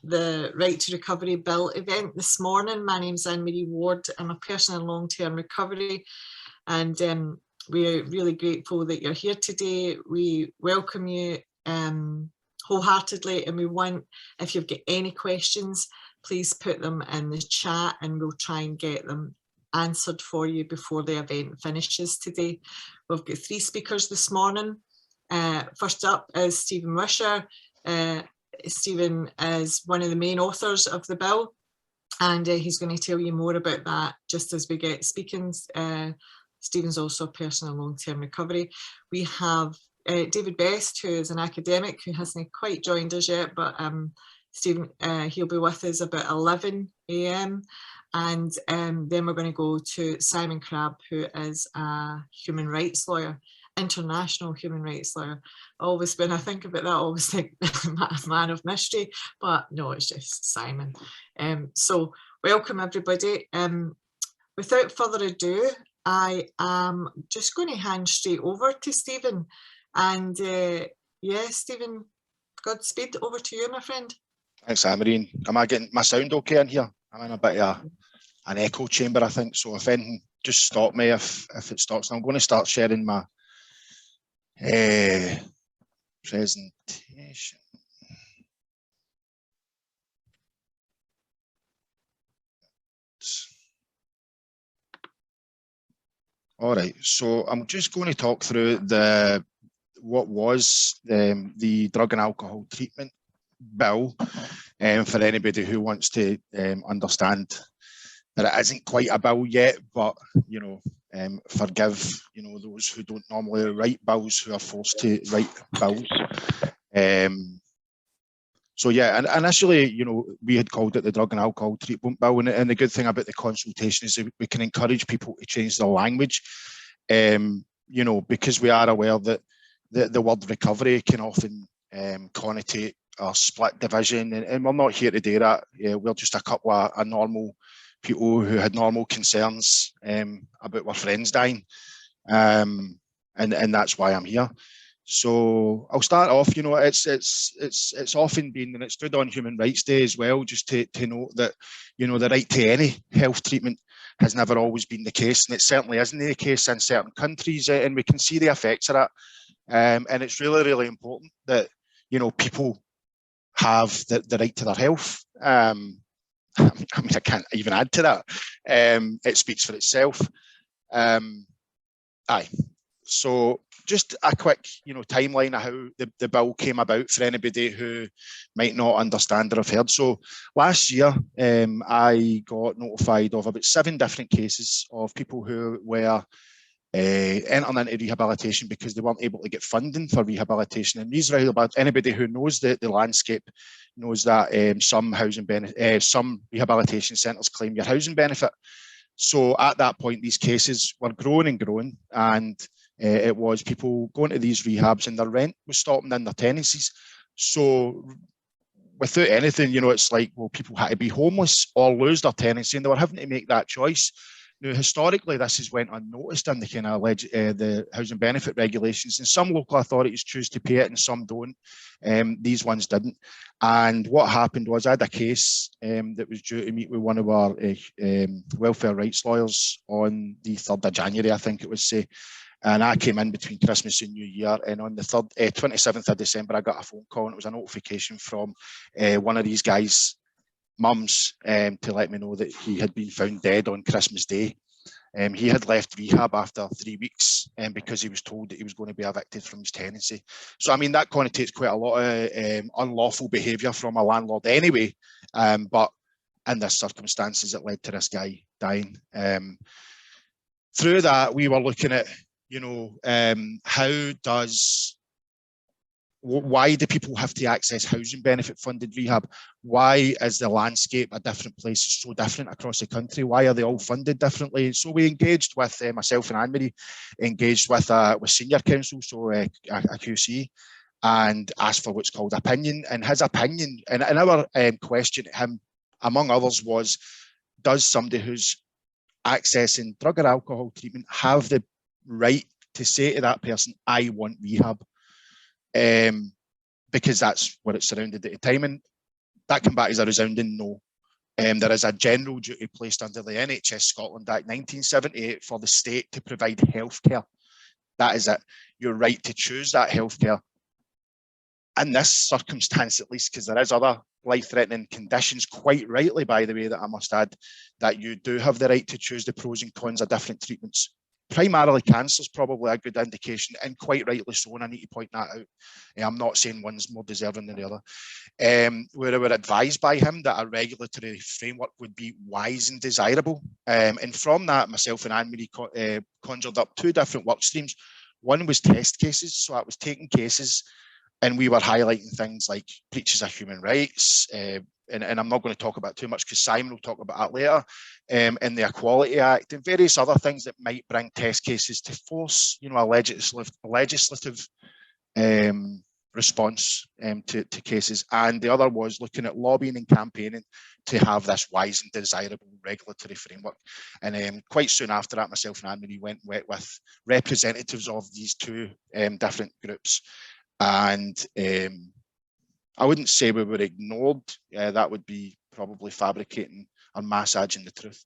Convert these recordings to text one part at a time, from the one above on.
the Right to Recovery Bill event this morning. My name's Anne-Marie Ward. I'm a person in long-term recovery, and we're really grateful that you're here today. We welcome you wholeheartedly, and we want, if you've got any questions, please put them in the chat and we'll try and get them answered for you before the event finishes today. We've got 3 speakers this morning. First up is Stephen Wisher. Stephen is one of the main authors of the bill, and he's going to tell you more about that just as we get speaking. Stephen's also a person in long-term recovery. We have David Best, who is an academic who hasn't quite joined us yet, but Stephen, he'll be with us about 11 AM. And then we're going to go to Simon Crabb, who is a human rights lawyer, international human rights lawyer. Always, when I think about that, I always think man of mystery, but no, it's just Simon. So welcome everybody. Without further ado, I am just going to hand straight over to Stephen. And yeah, Stephen, Godspeed, over to you, my friend. Thanks, Anne-Marie. Am I getting my sound okay in here? I'm in a bit of an echo chamber, I think. So if anything, just stop me if it stops. I'm going to start sharing my presentation. All right, so I'm just going to talk through what was the drug and alcohol treatment bill for anybody who wants to understand that it isn't quite a bill yet, but you know, forgive those who don't normally write bills, who are forced to write bills. So yeah, and initially, we had called it the drug and alcohol treatment bill, and the good thing about the consultation is that we can encourage people to change their language, because we are aware that the word recovery can often connotate a split division, and we're not here to do that. We're just a couple of normal people who had normal concerns about our friends dying, and that's why I'm here. So I'll start off. It's often been, and it stood on Human Rights Day as well, just to note that the right to any health treatment has never always been the case, and it certainly isn't the case in certain countries, and we can see the effects of that. And it's really, really important that people have the right to their health. I mean, I can't even add to that. It speaks for itself. So just a quick, timeline of how the bill came about for anybody who might not understand or have heard. So last year, I got notified of about 7 different cases of people who were entering into rehabilitation because they weren't able to get funding for rehabilitation. And these anybody who knows the landscape knows that some rehabilitation centres claim your housing benefit. So at that point, these cases were growing and growing, and it was people going to these rehabs and their rent was stopping in their tenancies. So without anything, it's like, well, people had to be homeless or lose their tenancy, and they were having to make that choice. Now, historically, this has went unnoticed in the kind of the housing benefit regulations, and some local authorities choose to pay it and some don't. These ones didn't. And what happened was I had a case that was due to meet with one of our welfare rights lawyers on the 3rd of January, I think it was, say. And I came in between Christmas and New Year, and on the 27th of December, I got a phone call, and it was a notification from one of these guys' mums to let me know that he had been found dead on Christmas Day. He had left rehab after 3 weeks because he was told that he was going to be evicted from his tenancy. So, I mean, that connotates quite a lot of unlawful behaviour from a landlord anyway, but in this circumstances, it led to this guy dying. Through that, we were looking at, why do people have to access housing benefit funded rehab? Why is the landscape a different place? It's so different across the country. Why are they all funded differently? So we engaged with myself and Anne-Marie, engaged with senior counsel, so a QC, and asked for what's called opinion. And his opinion, and our question to him, among others, was, does somebody who's accessing drug or alcohol treatment have the right to say to that person, I want rehab? Because that's what it surrounded at the time. And That came back as a resounding no. There is a general duty placed under the NHS Scotland Act 1978 for the state to provide healthcare. That is it. Your right to choose that healthcare. In this circumstance, at least, because there is other life-threatening conditions, quite rightly, by the way, that I must add, that you do have the right to choose the pros and cons of different treatments. Primarily cancer is probably a good indication, and quite rightly so, and I need to point that out. I'm not saying one's more deserving than the other. Where we were advised by him that a regulatory framework would be wise and desirable. And from that, myself and Anne-Marie conjured up two different work streams. One was test cases, so I was taking cases and we were highlighting things like breaches of human rights, and I'm not going to talk about too much because Simon will talk about that later, and the Equality Act and various other things that might bring test cases to force, you know, a legislative response to cases. And the other was looking at lobbying and campaigning to have this wise and desirable regulatory framework. And quite soon after that, myself and Anne-Marie went with representatives of these two different groups. And I wouldn't say we were ignored. That would be probably fabricating or massaging the truth.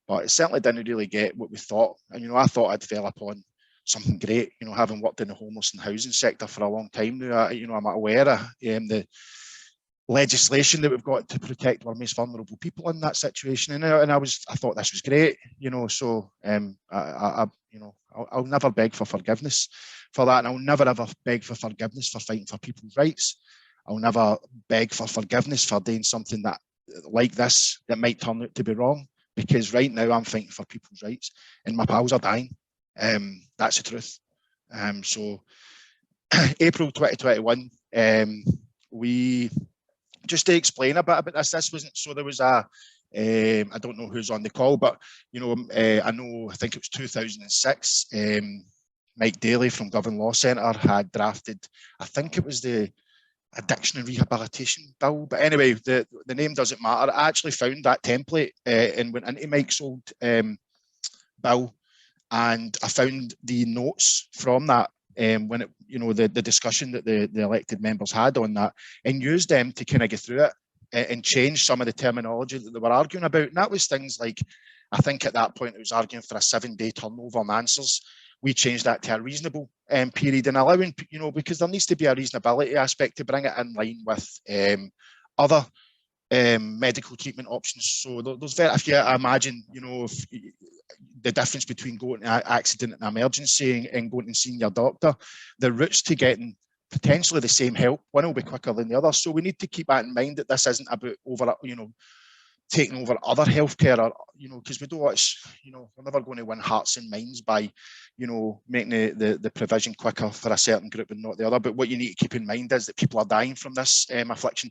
But it certainly didn't really get what we thought. And, you know, I thought I'd develop on something great, you know, having worked in the homeless and housing sector for a long time now. You know, I'm aware of the legislation that we've got to protect our most vulnerable people in that situation. And I thought this was great, you know, so I'll never beg for forgiveness for that. And I'll never ever beg for forgiveness for fighting for people's rights. I'll never beg for forgiveness for doing something that like this that might turn out to be wrong, because right now I'm fighting for people's rights and my pals are dying. That's the truth. So April 2021, we, just to explain a bit about this wasn't, so there was a, I don't know who's on the call, but, you know, I think it was 2006, Mike Daly from Govan Law Centre had drafted, I think it was the Addiction and Rehabilitation Bill, but anyway, the name doesn't matter. I actually found that template and went into Mike's old bill, and I found the notes from that when it, you know, the discussion that the elected members had on that, and used them to kind of get through it and change some of the terminology that they were arguing about. And that was things like, I think at that point it was arguing for a 7-day turnover on answers. We changed that to a reasonable period, and allowing, you know, because there needs to be a reasonability aspect to bring it in line with other medical treatment options. So there's very, if you imagine, you know, if the difference between going to an accident and emergency and going and seeing your doctor, the routes to getting potentially the same help, one will be quicker than the other. So we need to keep that in mind, that this isn't about taking over other healthcare, or, you know, because we don't watch, you know, we're never going to win hearts and minds by, you know, making the provision quicker for a certain group and not the other. But what you need to keep in mind is that people are dying from this affliction.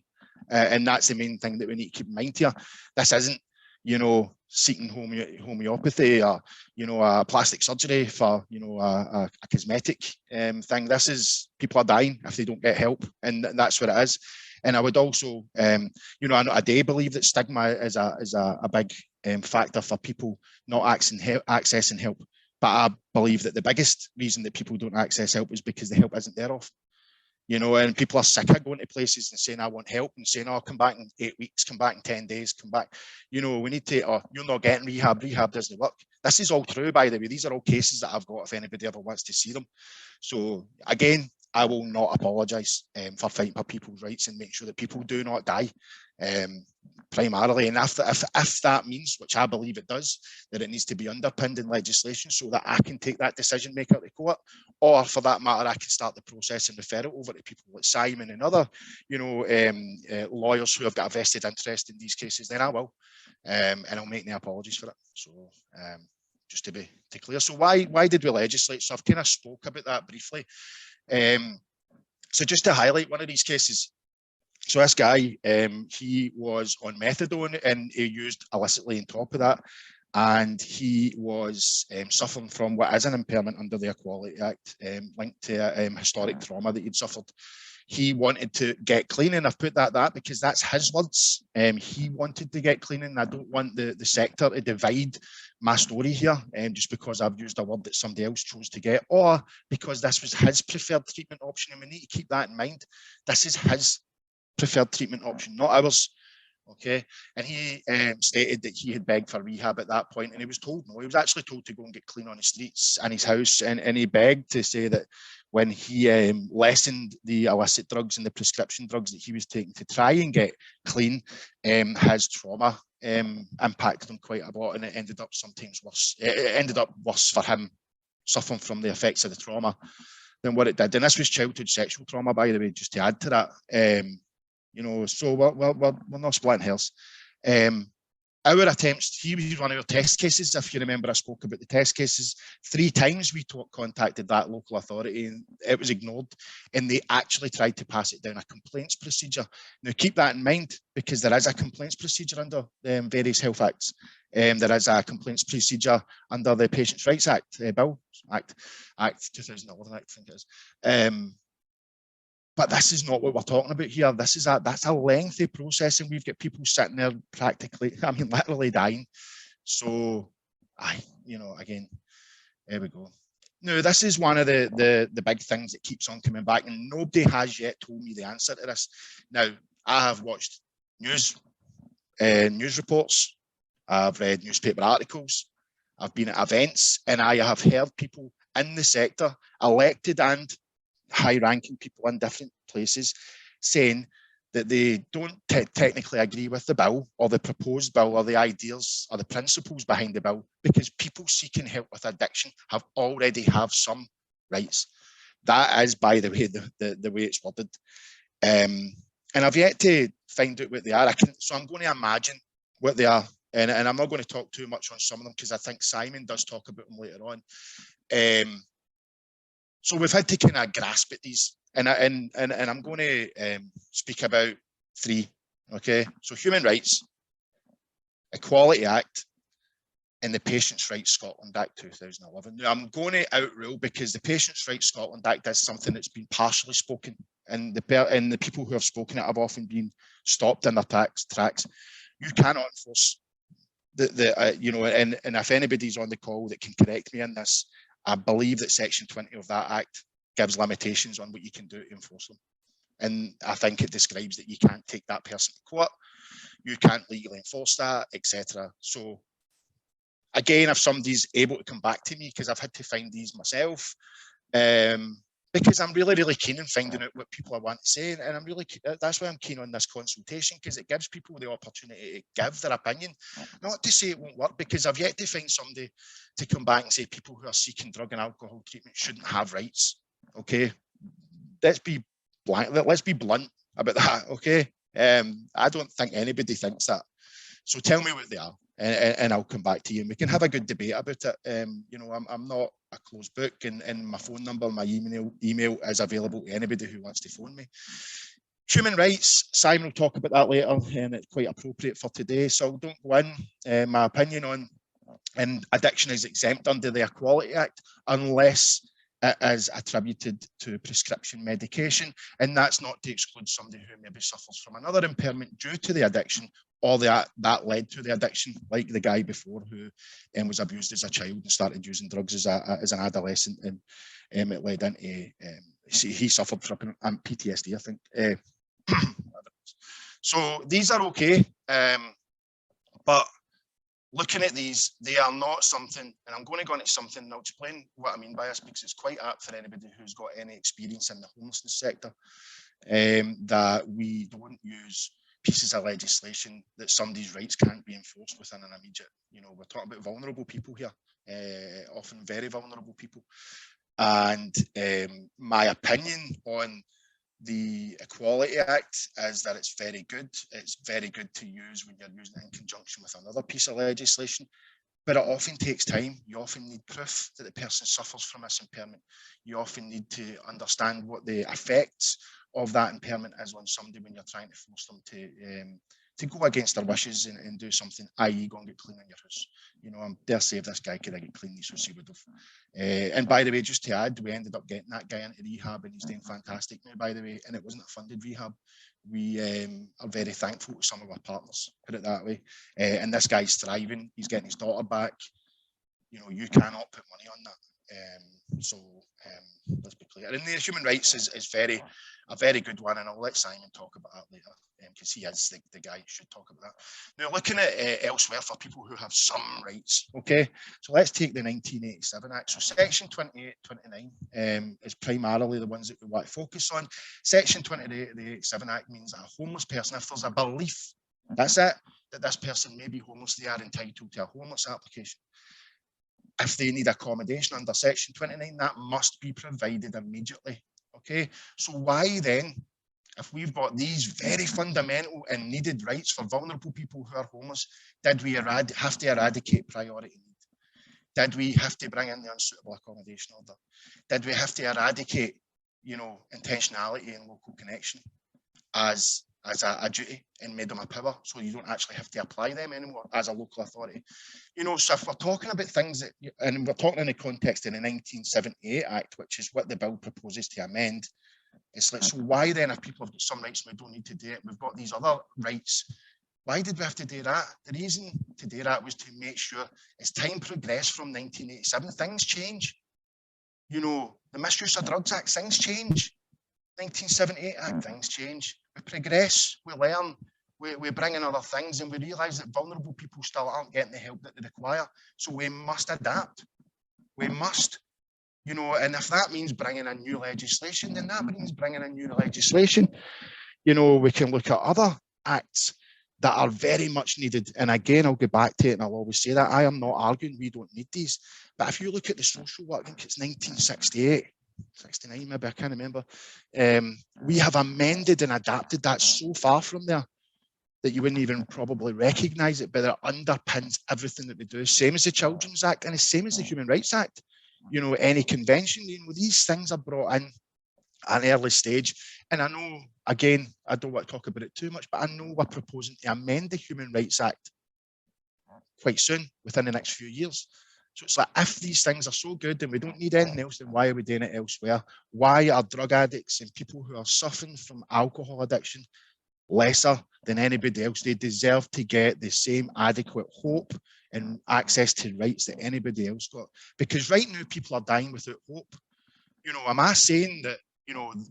And that's the main thing that we need to keep in mind here. This isn't, you know, seeking homeopathy or, you know, a plastic surgery for, you know, a cosmetic thing. This is, people are dying if they don't get help, and that's what it is. And I would also, you know, I do believe that stigma is a big factor for people not accessing help. But I believe that the biggest reason that people don't access help is because the help isn't there often. You know, and people are sick of going to places and saying, I want help, and saying, oh, come back in 8 weeks, come back in 10 days, come back. You know, we need to, oh, you're not getting rehab doesn't work. This is all true, by the way. These are all cases that I've got if anybody ever wants to see them. So again, I will not apologise for fighting for people's rights and make sure that people do not die, primarily. And if that means, which I believe it does, that it needs to be underpinned in legislation so that I can take that decision maker to court, or for that matter, I can start the process and refer it over to people like Simon and other, you know, lawyers who have got a vested interest in these cases, then I will, and I'll make no apologies for it. So just to be clear, so why did we legislate? So I've kind of spoke about that briefly. So just to highlight one of these cases, so this guy, he was on methadone and he used illicitly on top of that, and he was suffering from what is an impairment under the Equality Act, linked to historic trauma that he'd suffered. He wanted to get clean, and I've put that because that's his words. He wanted to get clean, and I don't want the sector to divide my story here, just because I've used a word that somebody else chose to get, or because this was his preferred treatment option. And we need to keep that in mind. This is his preferred treatment option, not ours. Okay, and he stated that he had begged for rehab at that point, and he was told no. He was actually told to go and get clean on the streets and his house, and he begged to say that when he lessened the illicit drugs and the prescription drugs that he was taking to try and get clean, his trauma impacted him quite a lot, and it ended up sometimes worse. It ended up worse for him, suffering from the effects of the trauma than what it did. And this was childhood sexual trauma, by the way, just to add to that. You know, so we're not splitting hairs. Our attempts, he was one of our test cases. If you remember, I spoke about the test cases. 3 times we contacted that local authority and it was ignored, and they actually tried to pass it down a complaints procedure. Now keep that in mind, because there is a complaints procedure under various health acts. There is a complaints procedure under the Patients' Rights Act, Bill Act 2011, I think it is. But this is not what we're talking about here. That's a lengthy process, and we've got people sitting there practically, I mean, literally dying. So, again, there we go. Now, this is one of the big things that keeps on coming back, and nobody has yet told me the answer to this. Now, I have watched news reports, I've read newspaper articles, I've been at events, and I have heard people in the sector, elected and high-ranking people in different places, saying that they don't technically agree with the bill or the proposed bill or the ideas or the principles behind the bill, because people seeking help with addiction already have some rights. That is, by the way, the way it's worded. And I've yet to find out what they are. So I'm going to imagine what they are, and I'm not going to talk too much on some of them, because I think Simon does talk about them later on. So we've had to kind of grasp at these, and I'm going to speak about 3. Okay, so Human Rights, Equality Act, and the Patients' Rights Scotland Act 2011. Now I'm going to outrule, because the Patients' Rights Scotland Act is something that's been partially spoken, and the people who have spoken it have often been stopped in their tracks. You cannot enforce and if anybody's on the call that can correct me in this, I believe that Section 20 of that Act gives limitations on what you can do to enforce them. And I think it describes that you can't take that person to court, you can't legally enforce that, etc. So again, if somebody's able to come back to me, because I've had to find these myself, because I'm really, really keen on finding out what people want to say, and that's why I'm keen on this consultation, because it gives people the opportunity to give their opinion. Not to say it won't work, because I've yet to find somebody to come back and say people who are seeking drug and alcohol treatment shouldn't have rights. Okay, let's be blunt about that. Okay, I don't think anybody thinks that. So tell me what they are, and I'll come back to you, and we can have a good debate about it. I'm not a closed book, and my phone number, my email is available to anybody who wants to phone me. Human rights, Simon will talk about that later, and it's quite appropriate for today, so don't go in. My opinion on, and addiction is exempt under the Equality Act unless it is attributed to prescription medication, and that's not to exclude somebody who maybe suffers from another impairment due to the addiction, or that led to the addiction, like the guy before who was abused as a child and started using drugs as an adolescent, and it led into he suffered from PTSD, I think. So these are okay, but looking at these, they are not something, and I'm going to go into something and I'll explain what I mean by this, because it's quite apt for anybody who's got any experience in the homelessness sector, that we don't use pieces of legislation that somebody's rights can't be enforced within an immediate, we're talking about vulnerable people here, often very vulnerable people. And my opinion on the Equality Act is that it's very good. It's very good to use when you're using it in conjunction with another piece of legislation, but it often takes time. You often need proof that the person suffers from this impairment. You often need to understand what the effects of that impairment is on somebody when you're trying to force them to go against their wishes and do something, i.e. go and get clean in your house. I dare say if this guy could get clean, so he would have. And by the way, just to add, we ended up getting that guy into rehab, and he's doing fantastic now, by the way, and it wasn't a funded rehab. We are very thankful to some of our partners, put it that way. And this guy's thriving, he's getting his daughter back. You cannot put money on that. Let's be clear. And the human rights is a very good one, and I'll let Simon talk about that later, because he is the guy who should talk about that. Now, looking at elsewhere for people who have some rights, okay, so let's take the 1987 Act. So Section 28, 29 is primarily the ones that we want to focus on. Section 28 of the 87 Act means that a homeless person, if there's a belief, that's it, that this person may be homeless, they are entitled to a homeless application. If they need accommodation under Section 29, that must be provided immediately. Okay, so why then, if we've got these very fundamental and needed rights for vulnerable people who are homeless, did we have to eradicate priority need? Did we have to bring in the unsuitable accommodation order? Did we have to eradicate, intentionality and local connection as a duty and made them a power, so you don't actually have to apply them anymore as a local authority? So if we're talking about things that, and we're talking in the context of the 1978 Act, which is what the bill proposes to amend, it's like, so why then, if people have got some rights and we don't need to do it, we've got these other rights, why did we have to do that? The reason to do that was to make sure, as time progressed from 1987, things change. The Misuse of Drugs Act, things change. 1978 Act, things change. We progress, we learn, we bring in other things, and we realise that vulnerable people still aren't getting the help that they require. So we must adapt. We must, and if that means bringing in new legislation, then that means bringing in new legislation. We can look at other acts that are very much needed. And again, I'll go back to it, and I'll always say that I am not arguing we don't need these. But if you look at the social work, I think it's 1968. 69 maybe, I can't remember. We have amended and adapted that so far from there that you wouldn't even probably recognise it, but it underpins everything that we do. Same as the Children's Act and the same as the Human Rights Act. Any convention, these things are brought in at an early stage. And I know, again, I don't want to talk about it too much, but I know we're proposing to amend the Human Rights Act quite soon, within the next few years. So it's like, if these things are so good and we don't need anything else, then why are we doing it elsewhere? Why are drug addicts and people who are suffering from alcohol addiction lesser than anybody else? They deserve to get the same adequate hope and access to rights that anybody else got. Because right now, people are dying without hope. Am I saying that,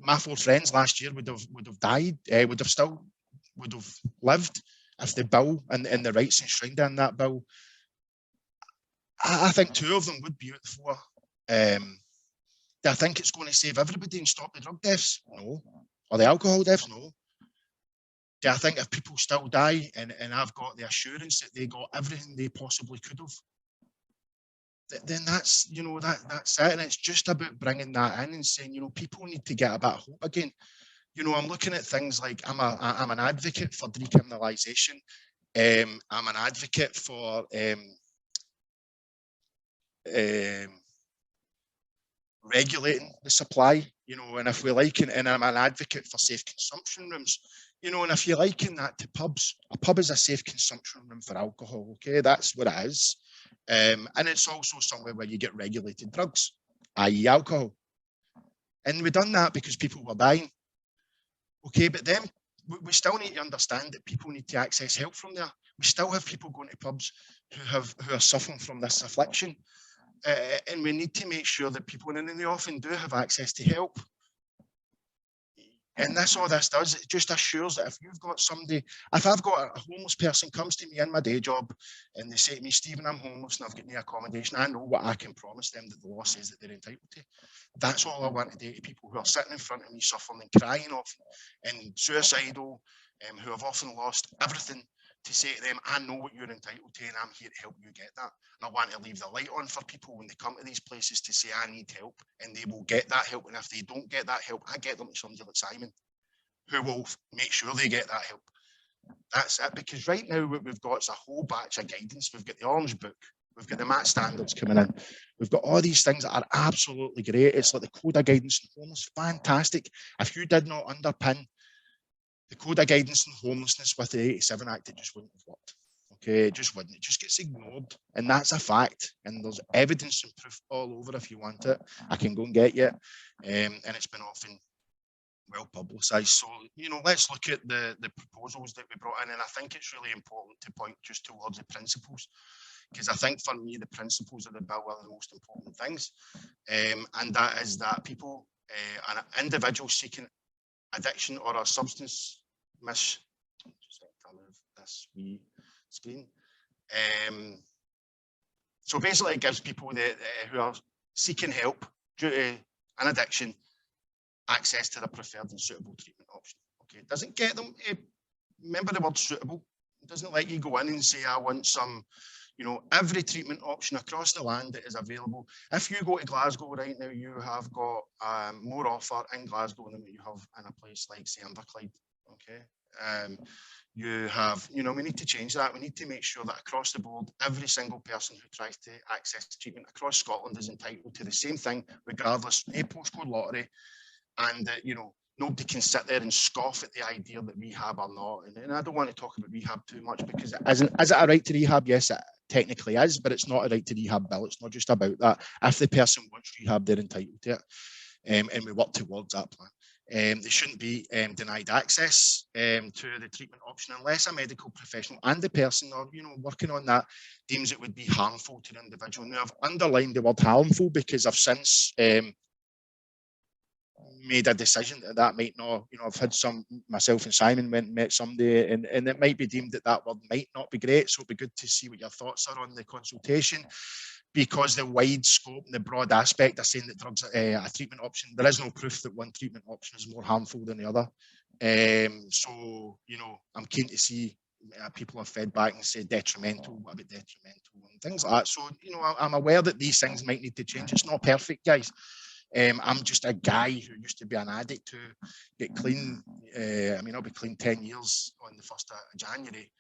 my 4 friends last year would have died, would have lived if the bill and the rights enshrined in that bill? I think 2 of them would be out the 4. Do I think it's going to save everybody and stop the drug deaths? No. Or the alcohol deaths? No. Do I think if people still die and I've got the assurance that they got everything they possibly could have, then that's, that's it. And it's just about bringing that in and saying, people need to get a bit of hope again. I'm looking at things like, I'm an advocate for decriminalisation. I'm an advocate for regulating the supply, and if we like it, and I'm an advocate for safe consumption rooms, and if you liken that to pubs, a pub is a safe consumption room for alcohol, okay, that's what it is. And it's also somewhere where you get regulated drugs, i.e. alcohol. And we done that because people were dying. Okay, but then we still need to understand that people need to access help from there. We still have people going to pubs who are suffering from this affliction. And we need to make sure that people, and they often do have access to help. And that's all this does. It just assures that if you've got somebody, if I've got a homeless person comes to me in my day job and they say to me, Stephen, I'm homeless and I've got no accommodation, I know what I can promise them that the law says that they're entitled to. That's all I want to do to people who are sitting in front of me suffering and crying often and suicidal, who have often lost everything, to say to them, I know what you're entitled to and I'm here to help you get that. And I want to leave the light on for people when they come to these places to say, I need help, and they will get that help. And if they don't get that help, I get them to somebody like Simon, who will make sure they get that help. That's it, because right now what we've got is a whole batch of guidance. We've got the Orange Book, we've got the MAT standards coming in, we've got all these things that are absolutely great. It's like the Code of Guidance on Homeless, fantastic. If you did not underpin the Code of Guidance on Homelessness with the 87 Act, it just wouldn't have worked. Okay, it just wouldn't. It just gets ignored, and that's a fact. And there's evidence and proof all over if you want it. I can go and get you. And it's been often well publicised. So, you know, let's look at the proposals that we brought in, and I think it's really important to point just towards the principles, because I think for me the principles of the bill are the most important things, and that is that people, an individual seeking addiction or a substance just to move this wee screen. So basically it gives people who are seeking help due to an addiction access to the preferred and suitable treatment option. Okay, it doesn't get them, remember the word suitable, it doesn't let you go in and say, I want some, you know, every treatment option across the land that is available. If you go to Glasgow right now, you have got more offer in Glasgow than what you have in a place like, say, Inverclyde. Okay, you have, you know, we need to change that. We need to make sure that across the board, every single person who tries to access treatment across Scotland is entitled to the same thing, regardless of a postcode lottery, and that, you know, nobody can sit there and scoff at the idea that rehab or not. And I don't want to talk about rehab too much, because it isn't. Is it a right to rehab? Yes, it technically is, but it's not a right to rehab bill. It's not just about that. If the person wants rehab, they're entitled to it, and we work towards that plan. They shouldn't be denied access to the treatment option unless a medical professional and the person are, you know, working on that deems it would be harmful to the individual. Now, I've underlined the word harmful because I've since made a decision that might not, you know, I've had some, myself and Simon went and met somebody, and it might be deemed that word might not be great. So it'd be good to see what your thoughts are on the consultation, because the wide scope and the broad aspect are saying that drugs a treatment option, there is no proof that one treatment option is more harmful than the other. So, you know, I'm keen to see people have fed back and said detrimental, what about detrimental and things like that. So, you know, I'm aware that these things might need to change. It's not perfect, guys. I'm just a guy who used to be an addict to get clean. I mean, I'll be clean 10 years on the 1st of January.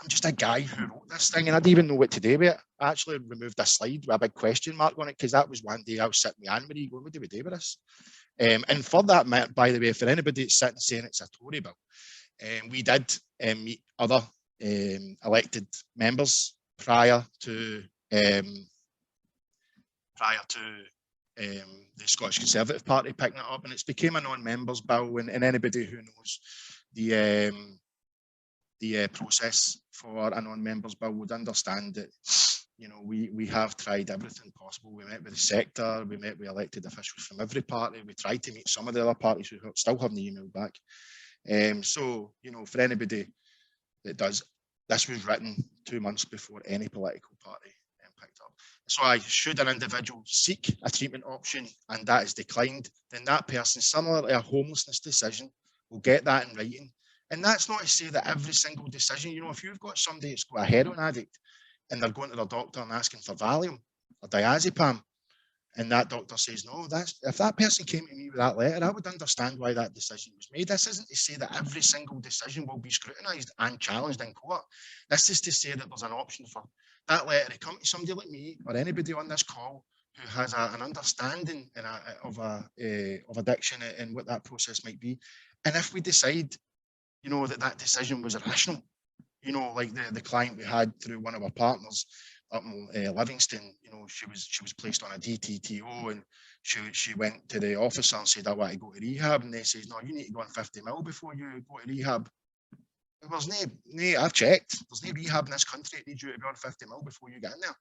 I'm just a guy who wrote this thing, and I didn't even know what to do with it. I actually removed a slide with a big question mark on it, because that was one day I was sitting with Anne-Marie going, what do we do with this? And for that, by the way, for anybody that's sitting saying it's a Tory bill, we did meet other elected members prior to the Scottish Conservative Party picking it up, and it's became a non-members bill, and anybody who knows the process for a non-members bill would understand that, you know, we have tried everything possible. We met with the sector, we met with elected officials from every party, we tried to meet some of the other parties who still haven't emailed back. So, you know, for anybody that does, this was written 2 months before any political party picked up. So should an individual seek a treatment option and that is declined, then that person, similar to a homelessness decision, will get that in writing. And that's not to say that every single decision, you know, if you've got somebody that's got a heroin addict and they're going to their doctor and asking for Valium or diazepam, and that doctor says no, if that person came to me with that letter, I would understand why that decision was made. This isn't to say that every single decision will be scrutinised and challenged in court. This is to say that there's an option for that letter to come to somebody like me or anybody on this call who has an understanding of addiction and what that process might be. And if we decide, you know, that decision was irrational, you know, like the client we had through one of our partners up in Livingston, you know, she was placed on a DTTO, and she went to the officer and said, I want to go to rehab, and they says, no, you need to go on 50 mil before you go to rehab. There's no, I've checked, there's no rehab in this country. It needs you to be on 50 mil before you get in there.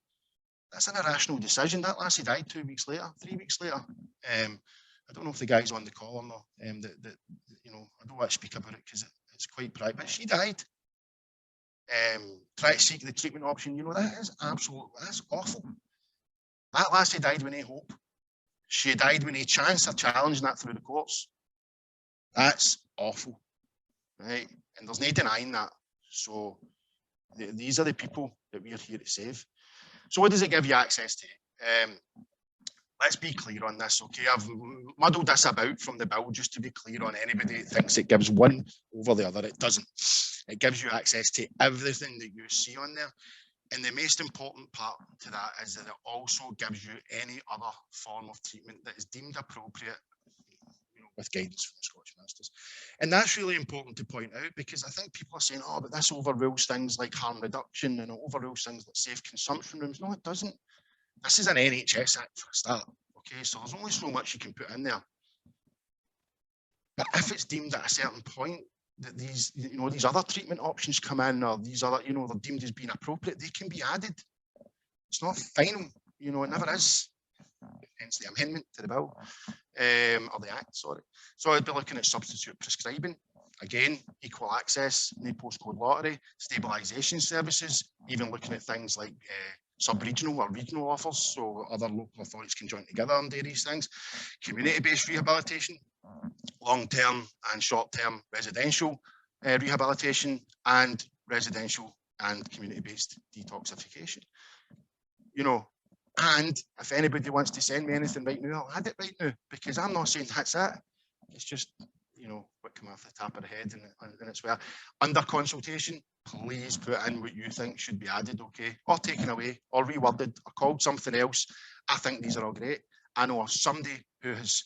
That's an irrational decision. That lassie died 2 weeks later, 3 weeks later. I don't know if the guy's on the call or not. That you know, I don't want to speak about it because it's quite private, but she died. Try to seek the treatment option, you know, that's awful. That lassie died with no hope. She died with no chance of challenging that through the courts. That's awful, right? And there's no denying that. So these are the people that we're here to save. So what does it give you access to? Let's be clear on this, okay? I've muddled this about from the bill just to be clear on anybody that thinks it gives one over the other. It doesn't. It gives you access to everything that you see on there. And the most important part to that is that it also gives you any other form of treatment that is deemed appropriate, you know, with guidance from the Scottish Ministers. And that's really important to point out, because I think people are saying, oh, but this overrules things like harm reduction and it overrules things like safe consumption rooms. No, it doesn't. This is an NHS Act for a start, okay? So there's only so much you can put in there. But if it's deemed at a certain point that these, you know, these other treatment options come in, or these other, you know, they're deemed as being appropriate, they can be added. It's not final, you know, it never is. Hence the amendment to the bill, or the act, sorry. So I'd be looking at substitute prescribing. Again, equal access, no postcode lottery, stabilisation services, even looking at things like sub-regional or regional offers, so other local authorities can join together and do these things. Community-based rehabilitation, long-term and short-term residential rehabilitation, and residential and community-based detoxification. You know, and if anybody wants to send me anything right now, I'll add it right now, because I'm not saying that's it. It's just, you know, what come off the top of the head, and it's where under consultation, please put in what you think should be added, okay, or taken away, or reworded, or called something else. I think these are all great. I know somebody who has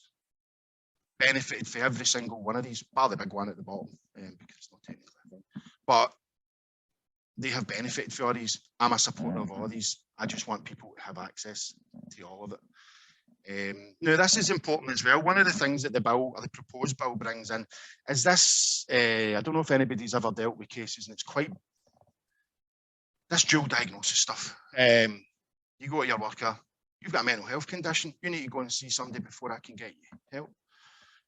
benefited for every single one of these, bar the big one at the bottom, because it's not technically a thing. But they have benefited for all these. I'm a supporter of all these. I just want people to have access to all of it. Now, this is important as well. One of the things that the bill, or the proposed bill, brings in is this. I don't know if anybody's ever dealt with cases, and it's quite this dual diagnosis stuff. You go to your worker, you've got a mental health condition, you need to go and see somebody before I can get you help.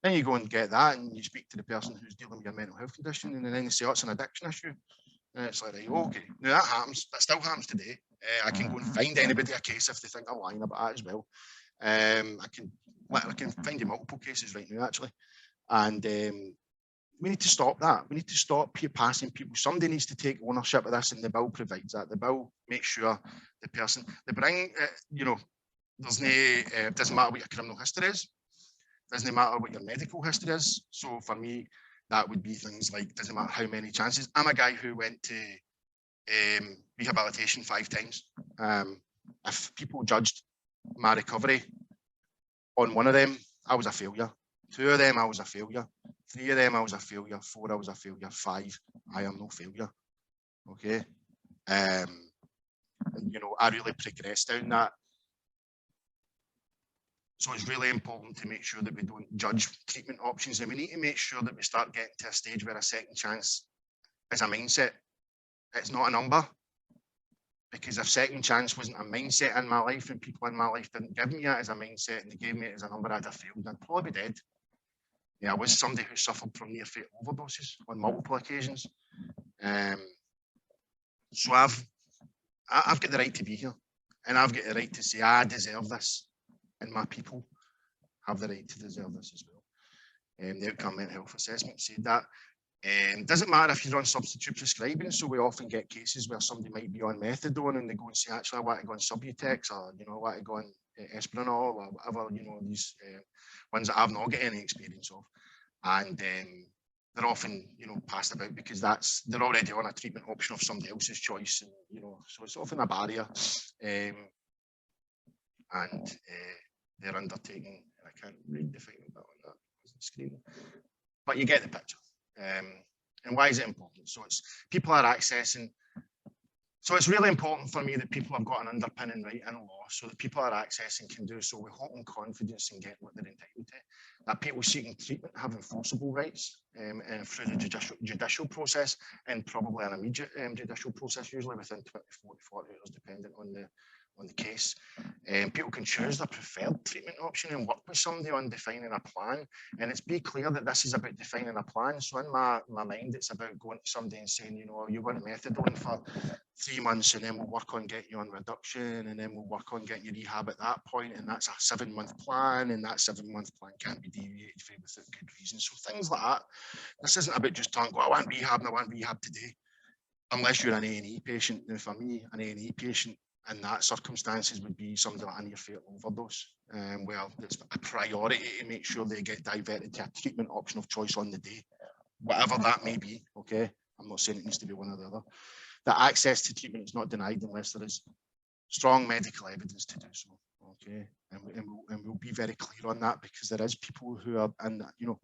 Then you go and get that, and you speak to the person who's dealing with your mental health condition, and then they say, oh, it's an addiction issue. And it's like, right, okay. Now that happens, that still happens today. I can go and find anybody a case if they think I'm lying about that as well. I can find you multiple cases right now, actually. And we need to stop that. We need to stop passing people. Somebody needs to take ownership of this, and the bill provides that. The bill makes sure the person, they bring, you know, there's no, it doesn't matter what your criminal history is. It doesn't matter what your medical history is. So for me, that would be things like, doesn't matter how many chances. I'm a guy who went to rehabilitation 5 times. If people judged my recovery on one of them, I was a failure. 2 of them, I was a failure. 3 of them, I was a failure. 4, I was a failure. 5, I am no failure. Okay. And, you know, I really progressed down that. So it's really important to make sure that we don't judge treatment options, and we need to make sure that we start getting to a stage where a second chance is a mindset. It's not a number. Because if second chance wasn't a mindset in my life, and people in my life didn't give me it as a mindset and they gave me it as a number, I'd have failed. I'd probably be dead. Yeah, I was somebody who suffered from near fatal overdoses on multiple occasions. So I've got the right to be here, and I've got the right to say I deserve this, and my people have the right to deserve this as well. The outcome mental health assessment said that. Doesn't matter if you're on substitute prescribing, so we often get cases where somebody might be on methadone and they go and say, actually, I want to go on Subutex, or, you know, I want to go on Esprinol, or whatever, you know, these ones that I've not got any experience of. And they're often, you know, passed about because they're already on a treatment option of somebody else's choice, and, you know, so it's often a barrier. And they're undertaking, I can't read the final bit on that screen, but you get the picture. And why is it important? So it's people are accessing. So it's really important for me that people have got an underpinning right in law, so that people are accessing can do so with hope and confidence and get what they're entitled to. That people seeking treatment have enforceable rights through the judicial process, and probably an immediate judicial process, usually within 24 to 40 hours, depending on the case. People can choose their preferred treatment option and work with somebody on defining a plan. And it's be clear that this is about defining a plan. So in my mind, it's about going to somebody and saying, you know, you're going to methadone for 3 months, and then we'll work on getting you on reduction, and then we'll work on getting you rehab at that point. And that's a 7-month plan, and that 7-month plan can't be deviated from without good reason. So things like that. This isn't about just talking, I want rehab and I want rehab today. Unless you're an A&E patient. Now for me, an A&E patient in that circumstances would be somebody like a near fatal overdose. Well, it's a priority to make sure they get diverted to a treatment option of choice on the day, whatever that may be. Okay, I'm not saying it needs to be one or the other. That access to treatment is not denied unless there is strong medical evidence to do so. Okay, and we'll be very clear on that, because there is people who are, and you know,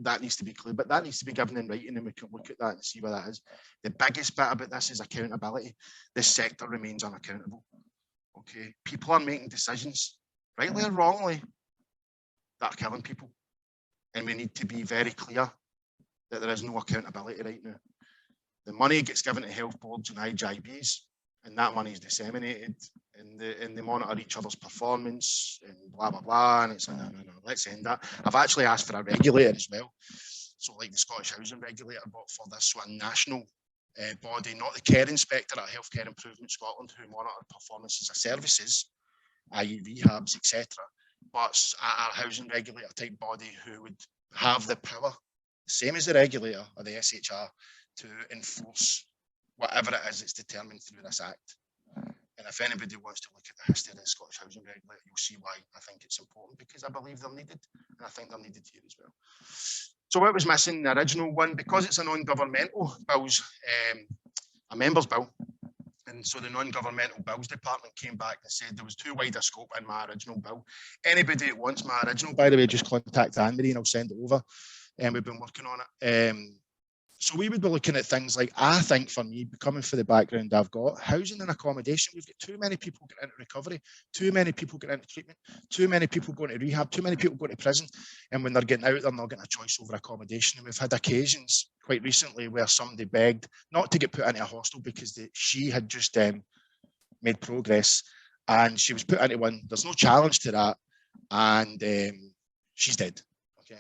that needs to be clear, but that needs to be given in writing, and we can look at that and see what that is. The biggest bit about this is accountability. This sector remains unaccountable. Okay, people are making decisions, rightly or wrongly, that are killing people. and we need to be very clear that there is no accountability right now. The money gets given to health boards and IGBs, and that money is disseminated, and they monitor each other's performance and blah blah blah. And it's like, no, let's end that. I've actually asked for a regulator as well, so like the Scottish Housing Regulator, but for this sort of national body, not the care inspector at Healthcare Improvement Scotland, who monitor performances of services, i.e. rehabs, etc., but our housing regulator type body who would have the power, same as the regulator or the SHR, to enforce whatever it is that's determined through this Act. And if anybody wants to look at the history of the Scottish Housing Regulator, you'll see why I think it's important, because I believe they're needed, and I think they're needed here as well. So what was missing in the original one, because it's a non-governmental bills, a members bill, and so the non-governmental bills department came back and said there was too wide a scope in my original bill. Anybody that wants my original, by the way, just contact Anne-Marie and I'll send it over. And we've been working on it. So we would be looking at things like, I think for me, coming for the background I've got, housing and accommodation. We've got too many people getting into recovery, too many people getting into treatment, too many people going to rehab, too many people going to prison. And when they're getting out, they're not getting a choice over accommodation. And we've had occasions quite recently where somebody begged not to get put into a hostel because she had just made progress and she was put into one. There's no challenge to that. And she's dead. Okay.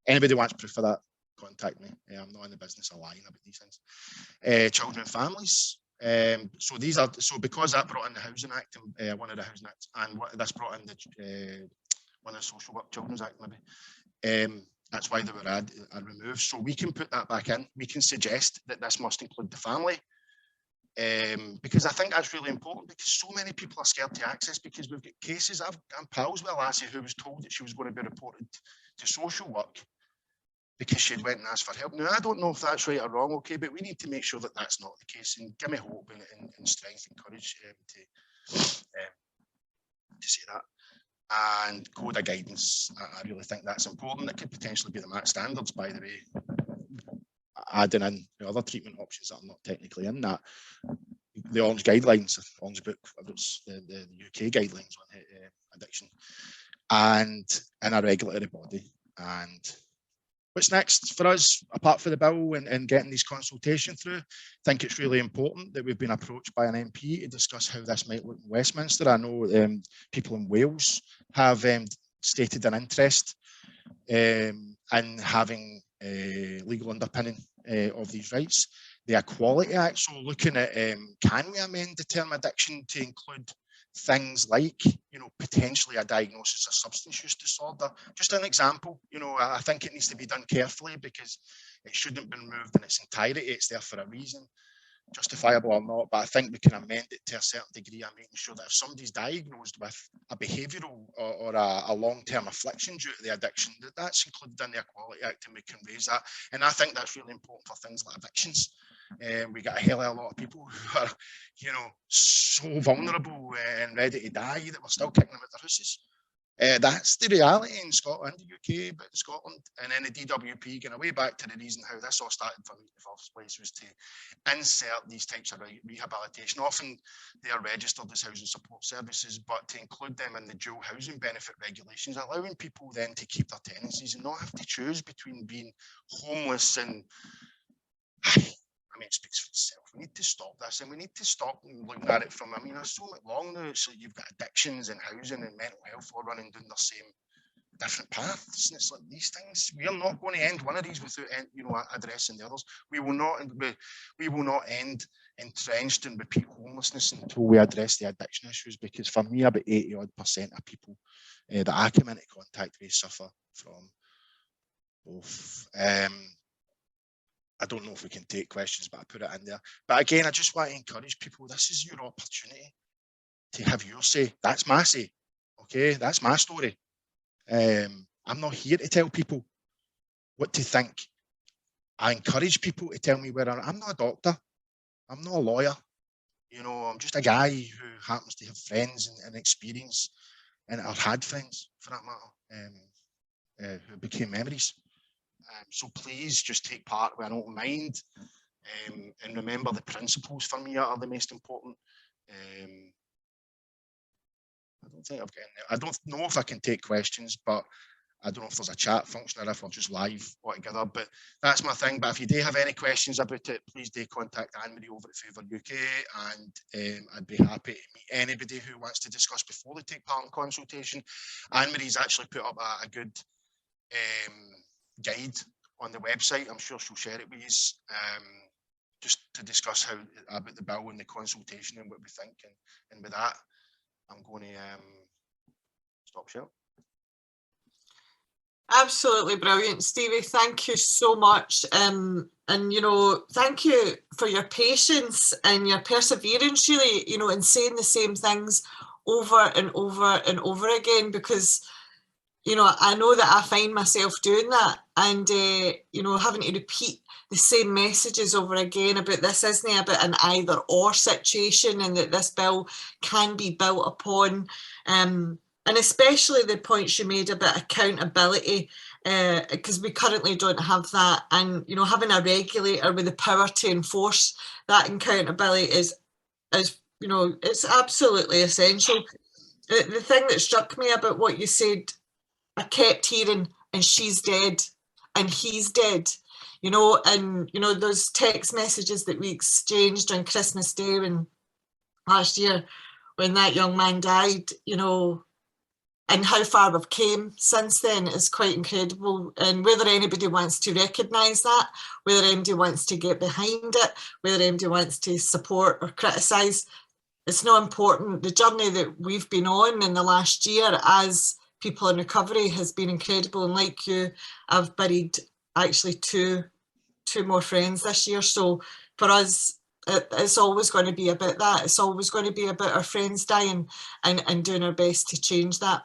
Anybody wants proof of that, contact me. I'm not in the business of lying about these things. Children and families. So because that brought in the Housing Act, one of the Housing Acts, and this brought in the one of the Social Work Children's Act, maybe. That's why they were removed. So we can put that back in. We can suggest that this must include the family. Because I think that's really important, because so many people are scared to access, because we've got cases. I'm pals with a lassie who was told that she was going to be reported to social work because she went and asked for help. Now, I don't know if that's right or wrong, okay, but we need to make sure that that's not the case, and give me hope and strength and courage to say that. And code of guidance, I really think that's important. It could potentially be the MAT standards, by the way, adding in the other treatment options that are not technically in that. The Orange Guidelines, Orange Book, the UK guidelines on addiction, and in a regulatory body. And what's next for us, apart from the bill and getting these consultations through? I think it's really important that we've been approached by an MP to discuss how this might look in Westminster. I know people in Wales have stated an interest in having legal underpinning of these rights. The Equality Act, so looking at can we amend the term addiction to include things like, potentially a diagnosis of substance use disorder. Just an example, I think it needs to be done carefully, because it shouldn't have been removed in its entirety. It's there for a reason, justifiable or not, but I think we can amend it to a certain degree and making sure that if somebody's diagnosed with a behavioural or a long-term affliction due to the addiction, that's included in the Equality Act, and we can raise that. And I think that's really important for things like evictions. We got a hell of a lot of people who are, so vulnerable and ready to die that we're still kicking them out their houses. That's the reality in Scotland, the UK, but Scotland. And then the DWP, going way back to the reason how this all started for me in the first place, was to insert these types of rehabilitation. Often they are registered as housing support services, but to include them in the dual housing benefit regulations, allowing people then to keep their tenancies and not have to choose between being homeless and... it speaks for itself. We need to stop this, and we need to stop looking at it from, there's so much long now, so you've got addictions and housing and mental health all running down the same different paths. And it's like these things, we are not going to end one of these without, addressing the others. We will not end entrenched in repeat homelessness until we address the addiction issues, because for me, about 80% of people that I come into contact with suffer from both. I don't know if we can take questions, but I put it in there. But again, I just want to encourage people, this is your opportunity to have your say. That's my say, okay? That's my story. I'm not here to tell people what to think. I encourage people to tell me where I'm not a doctor. I'm not a lawyer. I'm just a guy who happens to have friends and experience, and or had friends, for that matter, who became memories. So please just take part with an open mind, and remember the principles for me are the most important. I don't think I've got any. I don't know if I can take questions, but I don't know if there's a chat function or if we're just live altogether, but that's my thing. But if you do have any questions about it, please do contact Anne-Marie over at Favour UK, and I'd be happy to meet anybody who wants to discuss before they take part in consultation. Anne-Marie's actually put up a good guide on the website. I'm sure she'll share it with you, just to discuss about the bill and the consultation and what we think. And with that, I'm going to stop share. Absolutely brilliant, Stevie. Thank you so much. And, you know, thank you for your patience and your perseverance, really, you know, in saying the same things over and over and over again, because, you know, I know that I find myself doing that, and, you know, having to repeat the same messages over again about this isn't about an either or situation, and that this bill can be built upon. And especially the points you made about accountability, because we currently don't have that. And, you know, having a regulator with the power to enforce that accountability is you know, it's absolutely essential. The thing that struck me about what you said, I kept hearing, and she's dead, and he's dead, you know, and, you know, those text messages that we exchanged on Christmas Day last year when that young man died, you know, and how far we've came since then is quite incredible. And whether anybody wants to recognise that, whether anybody wants to get behind it, whether anybody wants to support or criticise, it's not important. The journey that we've been on in the last year as people in recovery has been incredible. And like you, I've buried actually two more friends this year. So for us, it's always going to be about that. It's always going to be about our friends dying and doing our best to change that.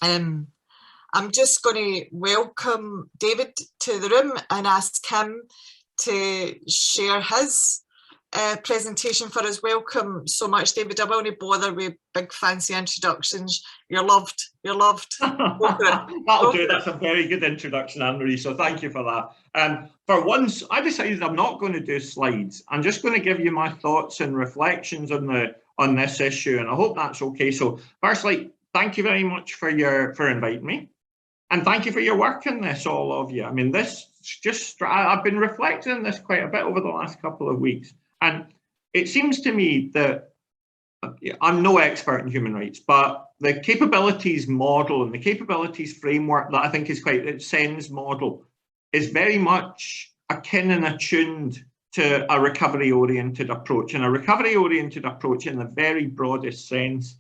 I'm just going to welcome David to the room and ask him to share his presentation for us. Welcome so much, David. I won't bother with big fancy introductions. You're loved. You're loved. That'll do. That's a very good introduction, Anne-Marie. So thank you for that. For once, I decided I'm not going to do slides. I'm just going to give you my thoughts and reflections on this issue, and I hope that's okay. So firstly, thank you very much for inviting me, and thank you for your work in this, all of you. I mean, I've been reflecting on this quite a bit over the last couple of weeks, and it seems to me that I'm no expert in human rights, but the capabilities model and the capabilities framework that I think is quite SENS model is very much akin and attuned to a recovery-oriented approach, and a recovery-oriented approach in the very broadest sense.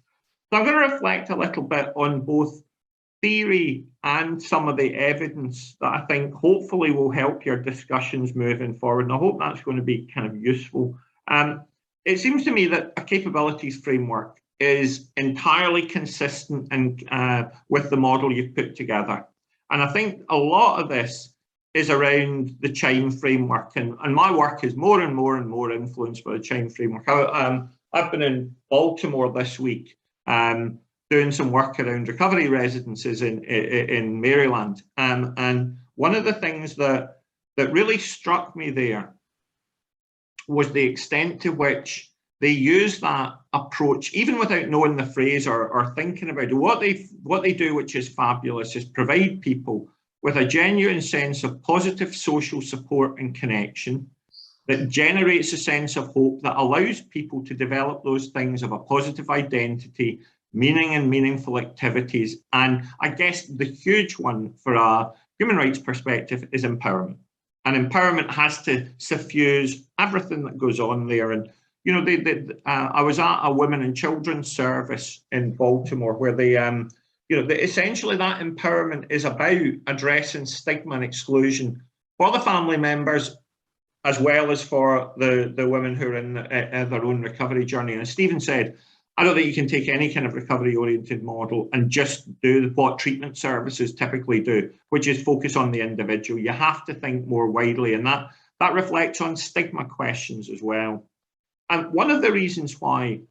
So I'm going to reflect a little bit on both theory and some of the evidence that I think hopefully will help your discussions moving forward. And I hope that's going to be kind of useful. It seems to me that a capabilities framework is entirely consistent and with the model you've put together. And I think a lot of this is around the CHIME framework. And my work is more and more influenced by the CHIME framework. I've been in Baltimore this week, doing some work around recovery residences in Maryland. And one of the things that really struck me there was the extent to which they use that approach, even without knowing the phrase or thinking about it. What they do, which is fabulous, is provide people with a genuine sense of positive social support and connection that generates a sense of hope that allows people to develop those things of a positive identity, meaning and meaningful activities. And I guess the huge one for a human rights perspective is empowerment. And empowerment has to suffuse everything that goes on there. And, you know, I was at a women and children's service in Baltimore where they, essentially that empowerment is about addressing stigma and exclusion for the family members, as well as for the women who are in their own recovery journey. And as Stephen said, I don't think you can take any kind of recovery-oriented model and just do what treatment services typically do, which is focus on the individual. You have to think more widely, and that reflects on stigma questions as well. And one of the reasons why,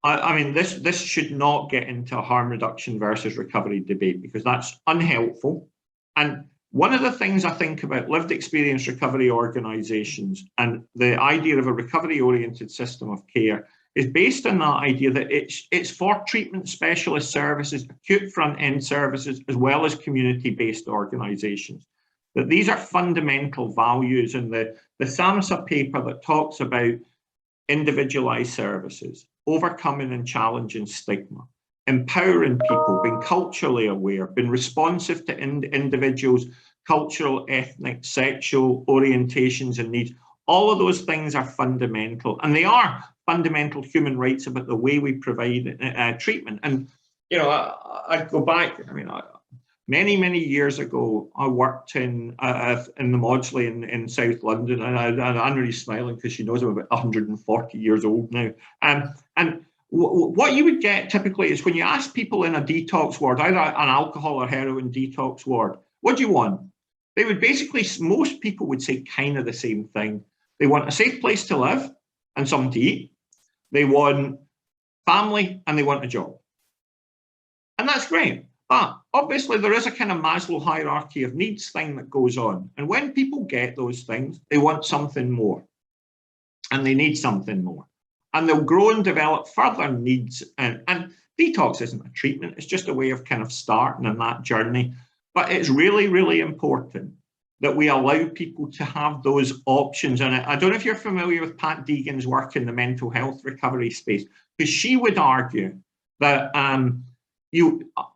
I mean, this should not get into a harm reduction versus recovery debate, because that's unhelpful. And one of the things I think about lived experience recovery organisations and the idea of a recovery-oriented system of care is based on that idea that it's for treatment specialist services, acute front-end services, as well as community-based organisations. That these are fundamental values, and the SAMHSA paper that talks about individualised services, overcoming and challenging stigma, empowering people, being culturally aware, being responsive to individuals' cultural, ethnic, sexual orientations and needs. All of those things are fundamental, and they are fundamental human rights about the way we provide treatment. And, you know, I go back, I mean, many years ago, I worked in the Maudsley in South London, and Anne-Marie's smiling because she knows I'm about 140 years old now. And what you would get typically is when you ask people in a detox ward, either an alcohol or heroin detox ward, what do you want? They would basically, most people would say kind of the same thing. They want a safe place to live and something to eat. They want family and they want a job. And that's great. But obviously there is a kind of Maslow hierarchy of needs thing that goes on. And when people get those things, they want something more. And they need something more. And they'll grow and develop further needs. And detox isn't a treatment. It's just a way of kind of starting on that journey. But it's really, really important that we allow people to have those options. And I don't know if you're familiar with Pat Deegan's work in the mental health recovery space, because she would argue that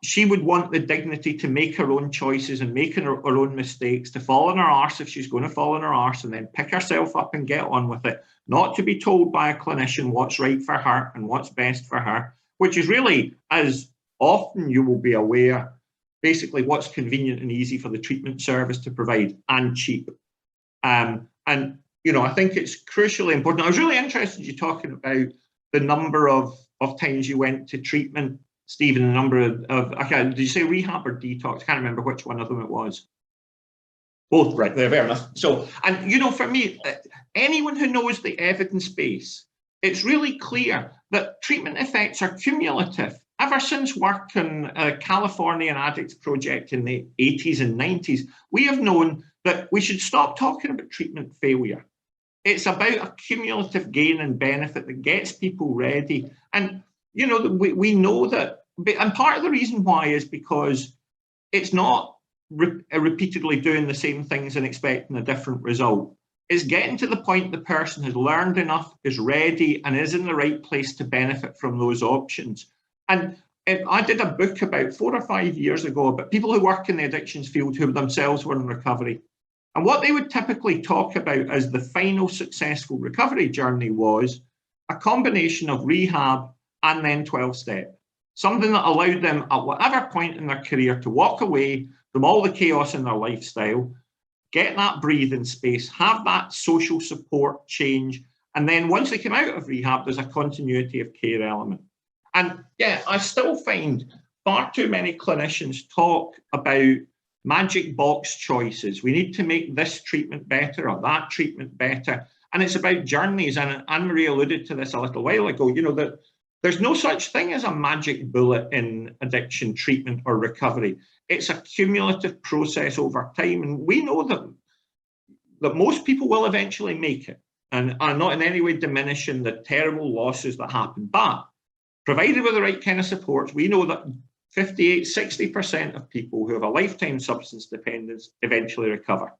she would want the dignity to make her own choices and make her own mistakes, to fall on her arse if she's going to fall on her arse, and then pick herself up and get on with it, not to be told by a clinician what's right for her and what's best for her, which is really, as often you will be aware, basically what's convenient and easy for the treatment service to provide, and cheap. And, you know, I think it's crucially important. I was really interested in you talking about the number of times you went to treatment, Stephen, the number of okay, did you say rehab or detox? I can't remember which one of them it was. Both, right, there, fair enough. So, and you know, for me, anyone who knows the evidence base, it's really clear that treatment effects are cumulative. Ever since work on Californian Addicts Project in the 80s and 90s, we have known that we should stop talking about treatment failure. It's about a cumulative gain and benefit that gets people ready. And, you know, we know that, and part of the reason why is because it's not repeatedly doing the same things and expecting a different result. It's getting to the point the person has learned enough, is ready, and is in the right place to benefit from those options. And I did a book about 4 or 5 years ago about people who work in the addictions field who themselves were in recovery. And what they would typically talk about as the final successful recovery journey was a combination of rehab and then 12-step. Something that allowed them at whatever point in their career to walk away from all the chaos in their lifestyle, get that breathing space, have that social support change, and then once they come out of rehab, there's a continuity of care element. And yeah, I still find far too many clinicians talk about magic box choices. We need to make this treatment better or that treatment better. And it's about journeys. And Anne-Marie alluded to this a little while ago, you know, that there's no such thing as a magic bullet in addiction treatment or recovery. It's a cumulative process over time. And we know that most people will eventually make it. And I'm not in any way diminishing the terrible losses that happen. But provided with the right kind of supports, we know that 58, 60% of people who have a lifetime substance dependence eventually recover.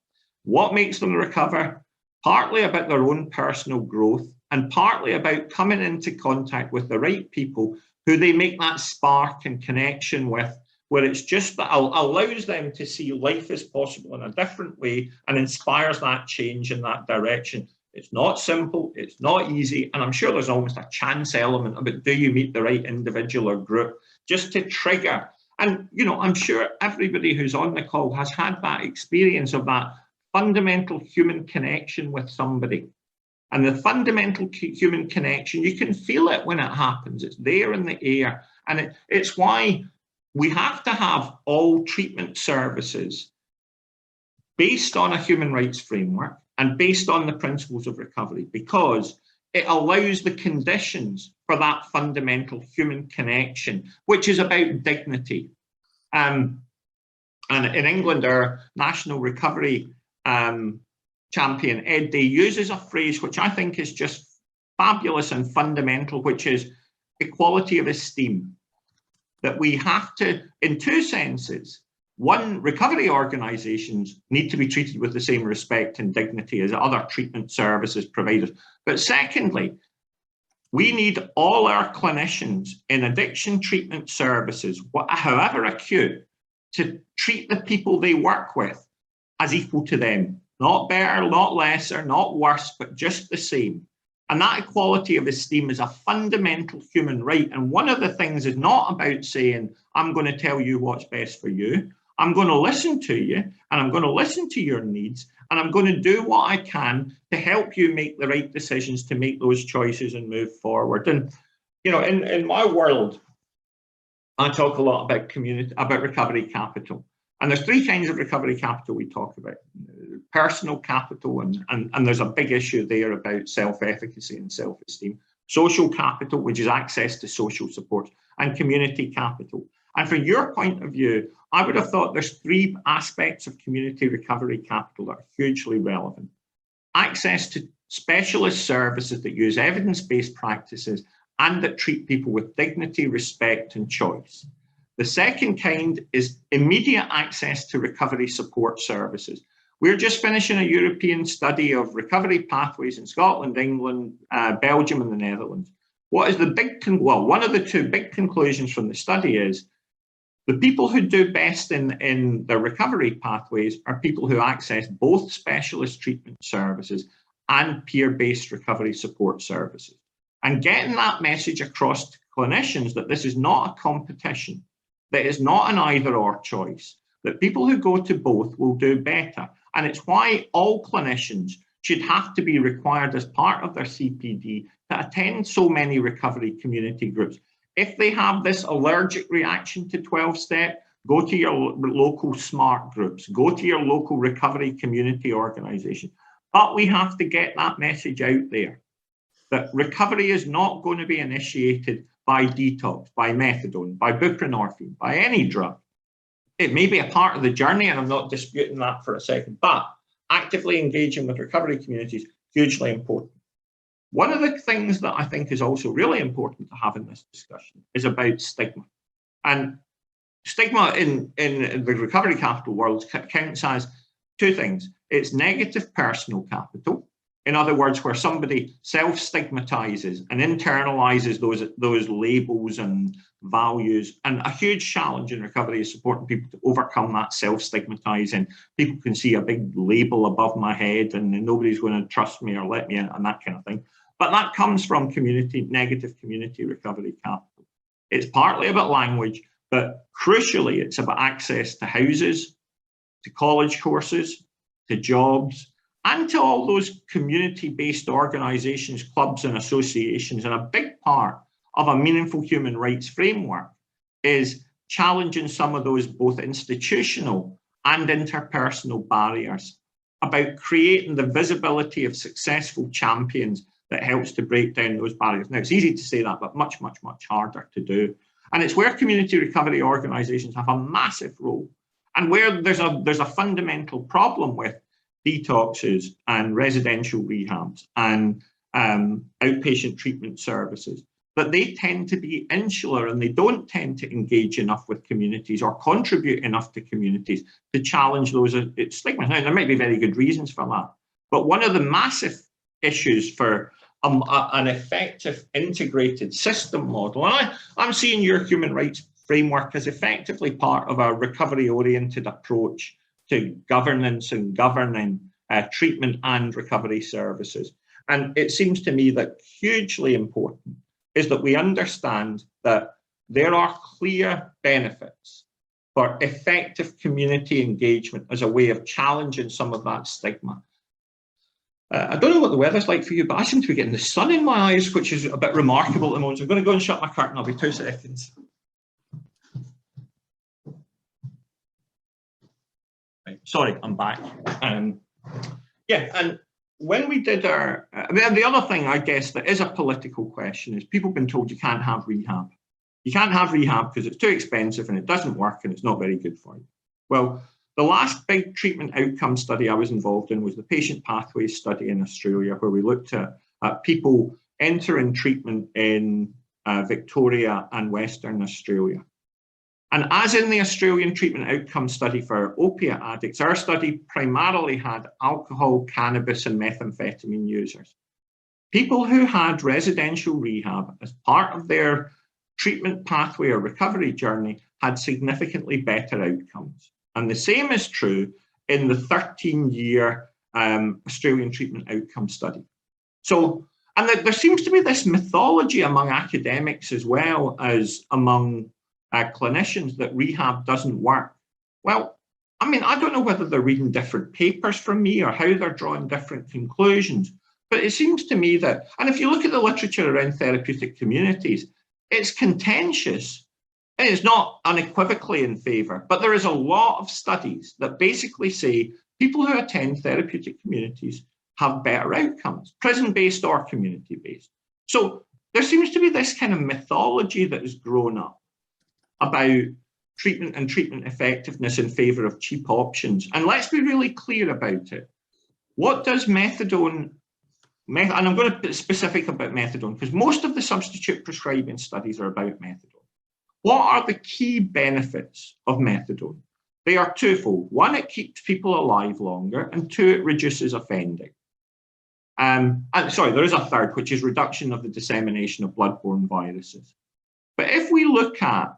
What makes them recover? Partly about their own personal growth and partly about coming into contact with the right people who they make that spark and connection with, where it's just that allows them to see life as possible in a different way and inspires that change in that direction. It's not simple, it's not easy, and I'm sure there's almost a chance element about do you meet the right individual or group just to trigger. And, you know, I'm sure everybody who's on the call has had that experience of that fundamental human connection with somebody. And the fundamental human connection, you can feel it when it happens. It's there in the air. And it's why we have to have all treatment services based on a human rights framework and based on the principles of recovery, because it allows the conditions for that fundamental human connection, which is about dignity. And in England, our national recovery champion, Ed Day, uses a phrase which I think is just fabulous and fundamental, which is equality of esteem. That we have to, in two senses, one, recovery organisations need to be treated with the same respect and dignity as other treatment services providers. But secondly, we need all our clinicians in addiction treatment services, however acute, to treat the people they work with as equal to them. Not better, not lesser, not worse, but just the same. And that equality of esteem is a fundamental human right. And one of the things is not about saying, I'm going to tell you what's best for you. I'm going to listen to you, and I'm going to listen to your needs, and I'm going to do what I can to help you make the right decisions to make those choices and move forward. And, you know, in my world, I talk a lot about recovery capital. And there's three kinds of recovery capital we talk about. Personal capital, and there's a big issue there about self-efficacy and self-esteem. Social capital, which is access to social support, and community capital. And from your point of view, I would have thought there's three aspects of community recovery capital that are hugely relevant. Access to specialist services that use evidence-based practices and that treat people with dignity, respect, and choice. The second kind is immediate access to recovery support services. We're just finishing a European study of recovery pathways in Scotland, England, Belgium, and the Netherlands. What is the one of the two big conclusions from the study is the people who do best in their recovery pathways are people who access both specialist treatment services and peer-based recovery support services. And getting that message across to clinicians that this is not a competition, that it's not an either-or choice, that people who go to both will do better. And it's why all clinicians should have to be required as part of their CPD to attend so many recovery community groups. If they have this allergic reaction to 12-step, go to your local SMART groups, go to your local recovery community organisation. But we have to get that message out there, that recovery is not going to be initiated by detox, by methadone, by buprenorphine, by any drug. It may be a part of the journey, and I'm not disputing that for a second, but actively engaging with recovery communities, hugely important. One of the things that I think is also really important to have in this discussion is about stigma. And stigma in the recovery capital world counts as two things. It's negative personal capital. In other words, where somebody self-stigmatizes and internalizes those labels and values. And a huge challenge in recovery is supporting people to overcome that self-stigmatizing. People can see a big label above my head and nobody's going to trust me or let me in and that kind of thing. But that comes from negative community recovery capital. It's partly about language, but crucially, it's about access to houses, to college courses, to jobs, and to all those community-based organisations, clubs and associations. And a big part of a meaningful human rights framework is challenging some of those both institutional and interpersonal barriers, about creating the visibility of successful champions that helps to break down those barriers. Now, it's easy to say that, but much, much, much harder to do. And it's where community recovery organisations have a massive role, and where there's a fundamental problem with detoxes and residential rehabs and outpatient treatment services, that they tend to be insular and they don't tend to engage enough with communities or contribute enough to communities to challenge those stigmas. Now, there might be very good reasons for that, but one of the massive issues for an effective integrated system model, and I'm seeing your human rights framework as effectively part of a recovery-oriented approach to governance and governing treatment and recovery services. And it seems to me that hugely important is that we understand that there are clear benefits for effective community engagement as a way of challenging some of that stigma. I don't know what the weather's like for you, but I seem to be getting the sun in my eyes, which is a bit remarkable at the moment. So I'm going to go and shut my curtain. I'll be 2 seconds. Right, sorry, I'm back. Yeah, and when we did our, the other thing, I guess, that is a political question is people have been told you can't have rehab. You can't have rehab because it's too expensive and it doesn't work and it's not very good for you. Well, the last big treatment outcome study I was involved in was the Patient Pathways study in Australia, where we looked at people entering treatment in Victoria and Western Australia. And as in the Australian treatment outcome study for opiate addicts, our study primarily had alcohol, cannabis, and methamphetamine users. People who had residential rehab as part of their treatment pathway or recovery journey had significantly better outcomes. And the same is true in the 13-year Australian treatment outcome study. So, and there seems to be this mythology among academics as well as among clinicians that rehab doesn't work. Well, I mean, I don't know whether they're reading different papers from me or how they're drawing different conclusions, but it seems to me that, and if you look at the literature around therapeutic communities, it's contentious. It's not unequivocally in favour, but there is a lot of studies that basically say people who attend therapeutic communities have better outcomes, prison-based or community-based. So there seems to be this kind of mythology that has grown up about treatment and treatment effectiveness in favour of cheap options. And let's be really clear about it. What does methadone, and I'm going to be specific about methadone, because most of the substitute prescribing studies are about methadone. What are the key benefits of methadone? They are twofold. One, it keeps people alive longer, and two, it reduces offending. And sorry, there is a third, which is reduction of the dissemination of bloodborne viruses. But if we look at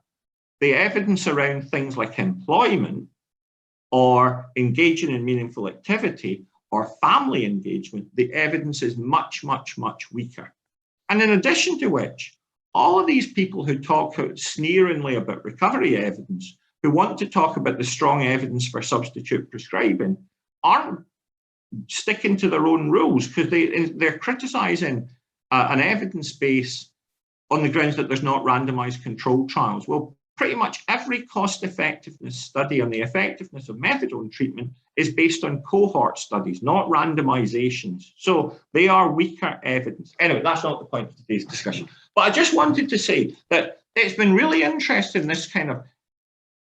the evidence around things like employment or engaging in meaningful activity or family engagement, the evidence is much, much, much weaker. And in addition to which, all of these people who talk sneeringly about recovery evidence, who want to talk about the strong evidence for substitute prescribing, aren't sticking to their own rules, because they're criticising an evidence base on the grounds that there's not randomised controlled trials. Well, pretty much every cost effectiveness study on the effectiveness of methadone treatment is based on cohort studies, not randomizations. So they are weaker evidence. Anyway, that's not the point of today's discussion. But I just wanted to say that it's been really interesting, this kind of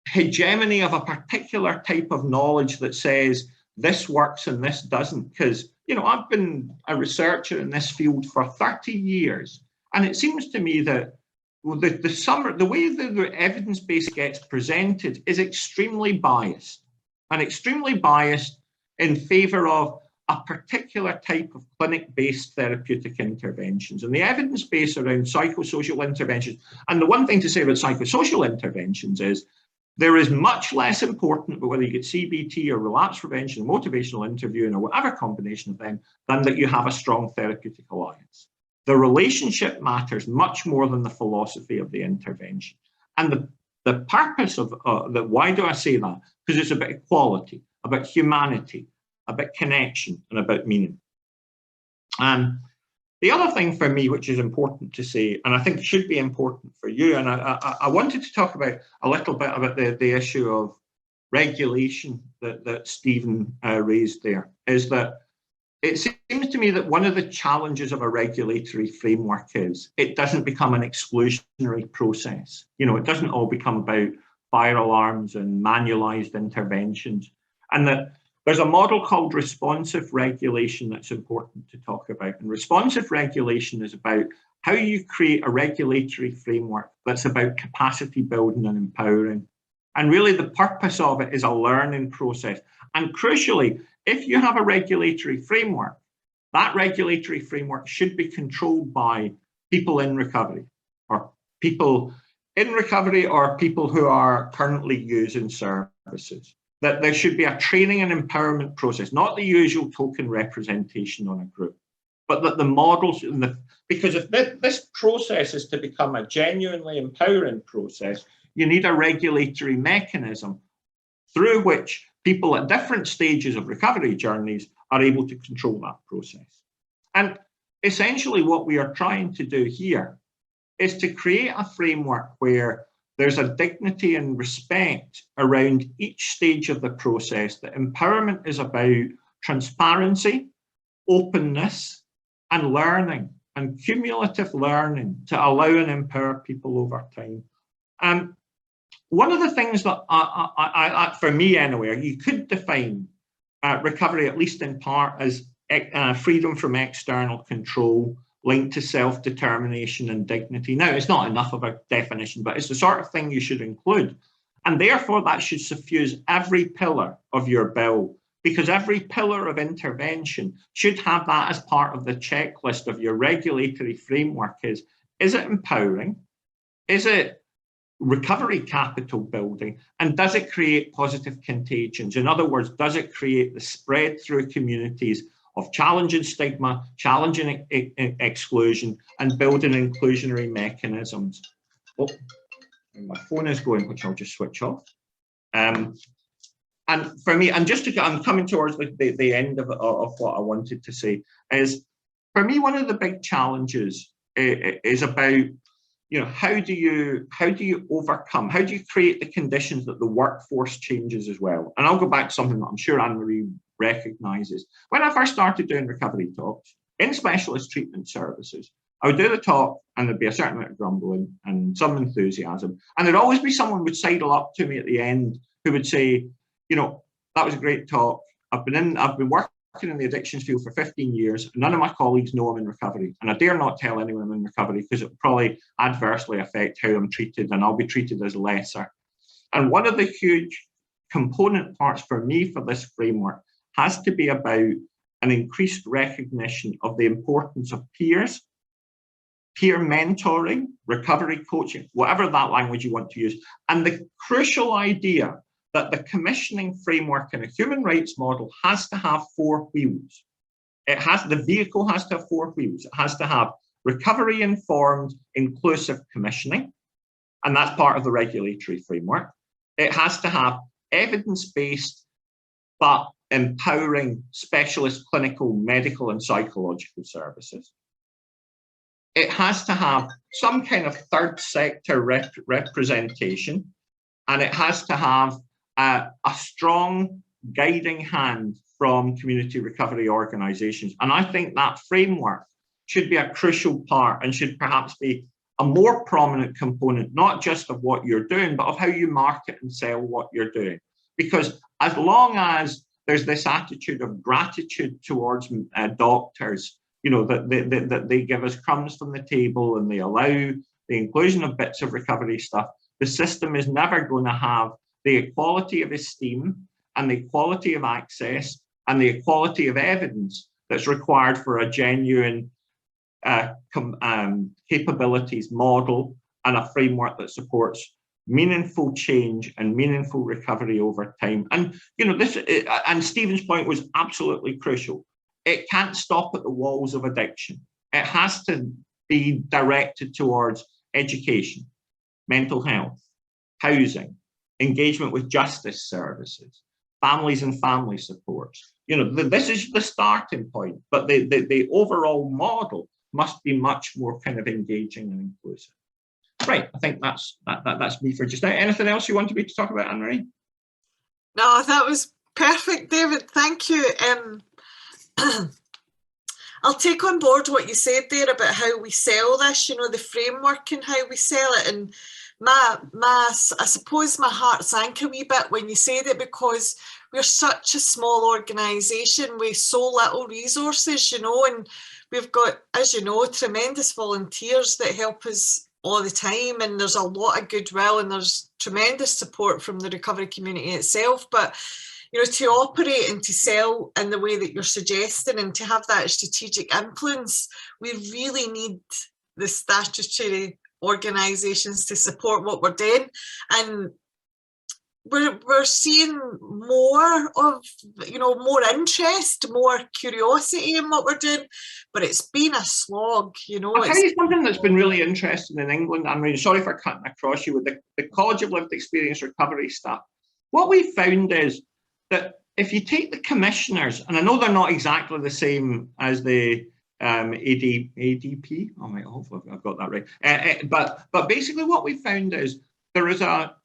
hegemony of a particular type of knowledge that says this works and this doesn't. Because, you know, I've been a researcher in this field for 30 years. And it seems to me that the way the evidence base gets presented is extremely biased, and extremely biased in favour of a particular type of clinic-based therapeutic interventions. And the evidence base around psychosocial interventions, and the one thing to say about psychosocial interventions is there is much less important about whether you get CBT or relapse prevention, motivational interviewing, or whatever combination of them, than that you have a strong therapeutic alliance. The relationship matters much more than the philosophy of the intervention. And the purpose of why do I say that? Because it's about equality, about humanity, about connection, and about meaning. The other thing for me, which is important to say, and I think should be important for you, and I wanted to talk about a little bit about the issue of regulation that Stephen raised there, is that it seems to me that one of the challenges of a regulatory framework is it doesn't become an exclusionary process. You know, it doesn't all become about fire alarms and manualized interventions. And that there's a model called responsive regulation that's important to talk about. And responsive regulation is about how you create a regulatory framework that's about capacity building and empowering. And really the purpose of it is a learning process. And crucially, if you have a regulatory framework, that regulatory framework should be controlled by people in recovery, or people who are currently using services. That there should be a training and empowerment process, not the usual token representation on a group, but that the models, because if this process is to become a genuinely empowering process, you need a regulatory mechanism through which people at different stages of recovery journeys are able to control that process. And essentially what we are trying to do here is to create a framework where there's a dignity and respect around each stage of the process. That empowerment is about transparency, openness, and learning, and cumulative learning to allow and empower people over time. One of the things that, for me anyway, you could define recovery, at least in part, as freedom from external control, linked to self-determination and dignity. Now, it's not enough of a definition, but it's the sort of thing you should include. And therefore, that should suffuse every pillar of your bill, because every pillar of intervention should have that as part of the checklist of your regulatory framework. Is it empowering? Is it recovery capital building? And does it create positive contagions? In other words, does it create the spread through communities of challenging stigma, challenging exclusion, and building inclusionary mechanisms? Oh, my phone is going, which I'll just switch off. And for me, and I'm coming towards the end of what I wanted to say, is for me, one of the big challenges is about, how do you overcome, how do you create the conditions that the workforce changes as well? And I'll go back to something that I'm sure Anne-Marie recognises. When I first started doing recovery talks in specialist treatment services, I would do the talk and there'd be a certain amount of grumbling and some enthusiasm. And there'd always be someone would sidle up to me at the end who would say, that was a great talk. I've been working in the addictions field for 15 years. None of my colleagues know I'm in recovery. And I dare not tell anyone I'm in recovery because it will probably adversely affect how I'm treated, and I'll be treated as lesser. And one of the huge component parts for me for this framework has to be about an increased recognition of the importance of peers, peer mentoring, recovery coaching, whatever that language you want to use, and the crucial idea that the commissioning framework in a human rights model has to have four wheels. The vehicle has to have four wheels. It has to have recovery-informed, inclusive commissioning, and that's part of the regulatory framework. It has to have evidence-based, but empowering specialist clinical, medical, and psychological services. It has to have some kind of third sector representation, and it has to have a strong guiding hand from community recovery organisations. And I think that framework should be a crucial part and should perhaps be a more prominent component, not just of what you're doing, but of how you market and sell what you're doing. Because as long as there's this attitude of gratitude towards doctors, that they give us crumbs from the table and they allow the inclusion of bits of recovery stuff, the system is never going to have the equality of esteem and the equality of access and the equality of evidence that's required for a genuine capabilities model and a framework that supports meaningful change and meaningful recovery over time. And and Stephen's point was absolutely crucial. It can't stop at the walls of addiction. It has to be directed towards education, mental health, housing, engagement with justice services, families and family supports. This is the starting point, but the overall model must be much more kind of engaging and inclusive. Right, I think that's me for just now. Anything else you wanted me to talk about, Anne-Marie? No, that was perfect, David. Thank you. I'll take on board what you said there about how we sell this, the framework and how we sell it. And I suppose my heart sank a wee bit when you said it, because we're such a small organisation with so little resources, and we've got, as you know, tremendous volunteers that help us all the time, and there's a lot of goodwill and there's tremendous support from the recovery community itself. But to operate and to sell in the way that you're suggesting and to have that strategic influence, we really need the statutory organisations to support what we're doing. And we're seeing more of, more interest, more curiosity in what we're doing, but it's been a slog, I'll tell you something that's been really interesting in England. I'm really sorry for cutting across you with the College of Lived Experience recovery stuff. What we found is that if you take the commissioners, and I know they're not exactly the same as the ADP, hopefully I've got that right. But basically what we found is there is a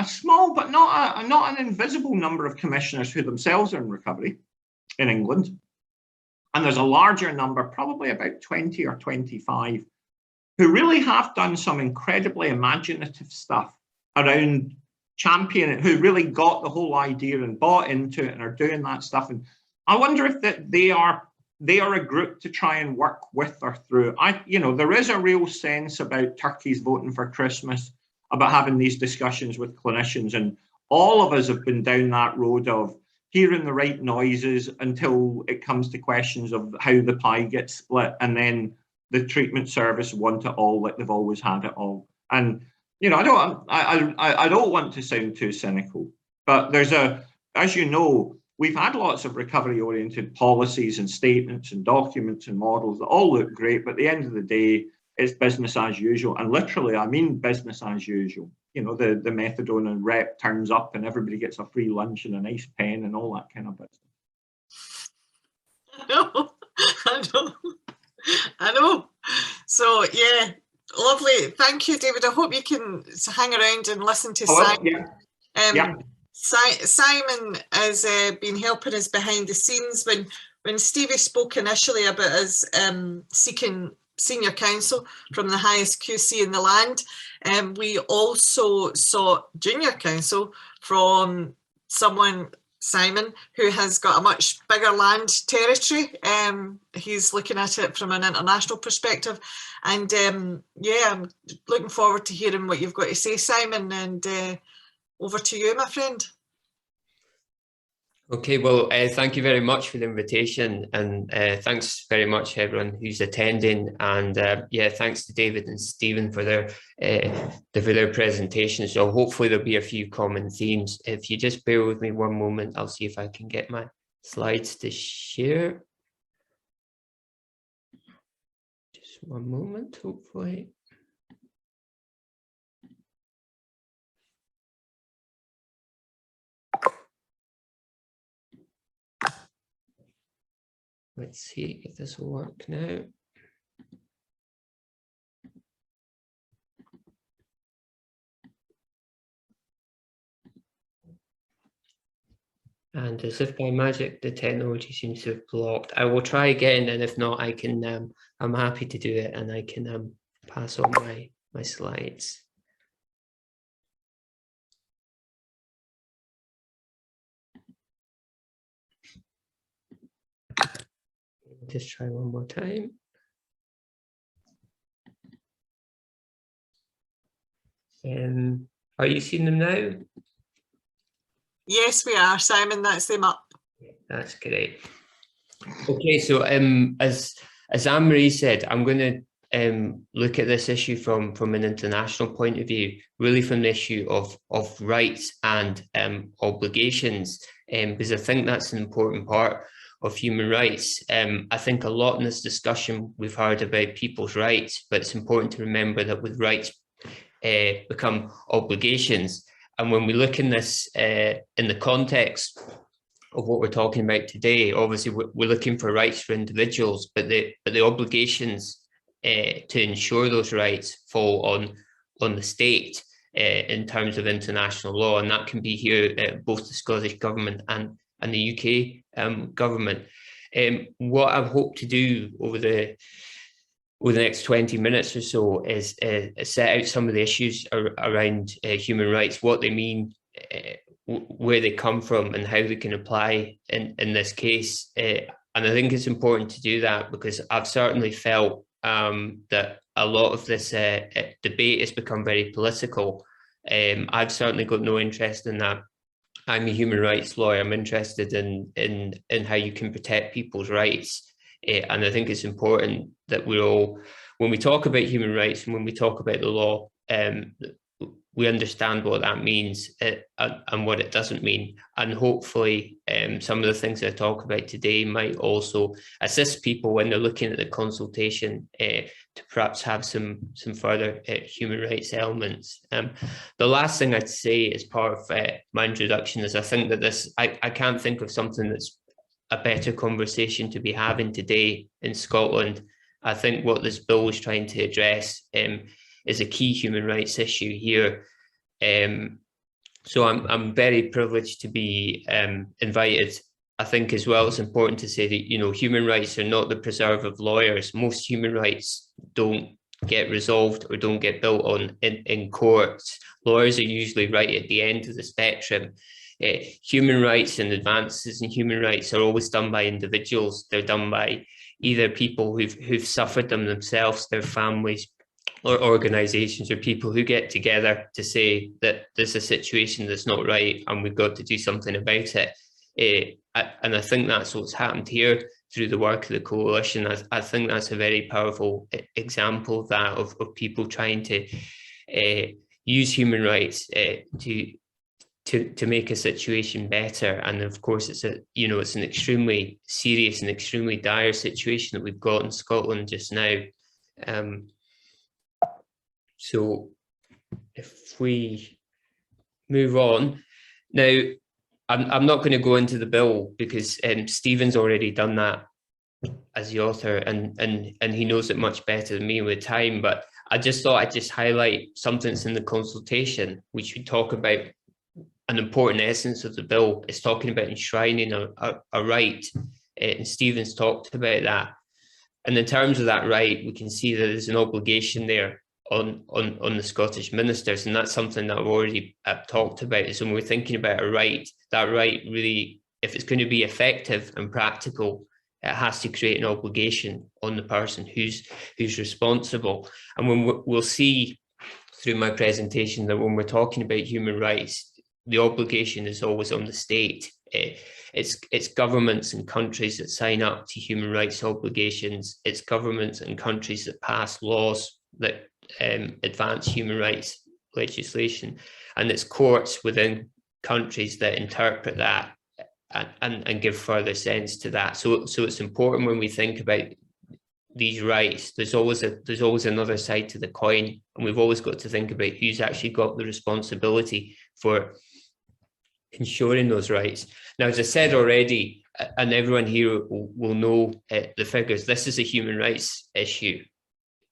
small but not an invisible number of commissioners who themselves are in recovery in England. And there's a larger number, probably about 20 or 25, who really have done some incredibly imaginative stuff around championing, who really got the whole idea and bought into it and are doing that stuff. And I wonder if they are they are a group to try and work with or through. There is a real sense about turkeys voting for Christmas, about having these discussions with clinicians, and all of us have been down that road of hearing the right noises until it comes to questions of how the pie gets split, and then the treatment service want it all like they've always had it all. And I don't want to sound too cynical, but as you know, we've had lots of recovery-oriented policies and statements and documents and models that all look great, but at the end of the day, it's business as usual. And literally, I mean business as usual. The methadone and rep turns up and everybody gets a free lunch and a nice pen and all that kind of business. I know. So, yeah, lovely. Thank you, David. I hope you can hang around and listen to Simon. Yeah. Simon has been helping us behind the scenes. When Stevie spoke initially about us seeking senior counsel from the highest QC in the land, we also sought junior counsel from someone, Simon, who has got a much bigger land territory. He's looking at it from an international perspective, and yeah, I'm looking forward to hearing what you've got to say, Simon, and over to you, my friend. Okay, well, thank you very much for the invitation, and thanks very much everyone who's attending, and yeah, thanks to David and Stephen for their presentation. So hopefully there'll be a few common themes. If you just bear with me one moment, I'll see if I can get my slides to share. Just one moment, hopefully. Let's see if this will work now. And as if by magic, the technology seems to have blocked. I will try again, and if not, I can. I'm happy to do it, and I can pass on my slides. Just try one more time. Are you seeing them now? Yes, we are, Simon. That's them up. That's great. Okay, so as Anne-Marie said, I'm going to look at this issue from an international point of view, really from the issue of rights and obligations, because I think that's an important part of human rights. I think a lot in this discussion we've heard about people's rights, but it's important to remember that with rights become obligations. And when we look in this in the context of what we're talking about today, obviously we're looking for rights for individuals, but the obligations to ensure those rights fall on the state in terms of international law, and that can be here both the Scottish Government and the UK government. What I hope to do over the next 20 minutes or so is set out some of the issues around human rights, what they mean, where they come from, and how they can apply in this case. And I think it's important to do that because I've certainly felt that a lot of this debate has become very political. I've certainly got no interest in that. I'm a human rights lawyer. I'm interested in how you can protect people's rights. And I think it's important that we're all, when we talk about human rights and when we talk about the law, we understand what that means and what it doesn't mean. And hopefully some of the things I talk about today might also assist people when they're looking at the consultation to perhaps have some further human rights elements. The last thing I'd say as part of my introduction is I think that I can't think of something that's a better conversation to be having today in Scotland. I think what this bill is trying to address is a key human rights issue here. So I'm very privileged to be invited. I think as well it's important to say that, you know, human rights are not the preserve of lawyers. Most human rights don't get resolved or don't get built on in courts. Lawyers are usually right at the end of the spectrum. Human rights and advances in human rights are always done by individuals. They're done by either people who've suffered them themselves, their families, or organisations, or people who get together to say that there's a situation that's not right and we've got to do something about it. And I think that's what's happened here through the work of the coalition. I think that's a very powerful example of that, of people trying to use human rights to make a situation better. And of course, it's an extremely serious and extremely dire situation that we've got in Scotland just now. So if we move on now, I'm not going to go into the bill because Stephen's already done that as the author, and he knows it much better than me with time. But I just thought I'd just highlight something that's in the consultation, which we talk about. An important essence of the bill is talking about enshrining a right, and Stephen's talked about that. And in terms of that right, we can see that there's an obligation there on the Scottish ministers, and that's something that I've already talked about. Is when we're thinking about a right, that right really, if it's going to be effective and practical, it has to create an obligation on the person who's responsible. And when we'll see through my presentation that when we're talking about human rights, the obligation is always on the state. It's governments and countries that sign up to human rights obligations. It's governments and countries that pass laws that advance human rights legislation, and it's courts within countries that interpret that and give further sense to that. So it's important when we think about these rights, there's always another side to the coin, and we've always got to think about who's actually got the responsibility for ensuring those rights. Now, as I said already, and everyone here will know the figures, this is a human rights issue.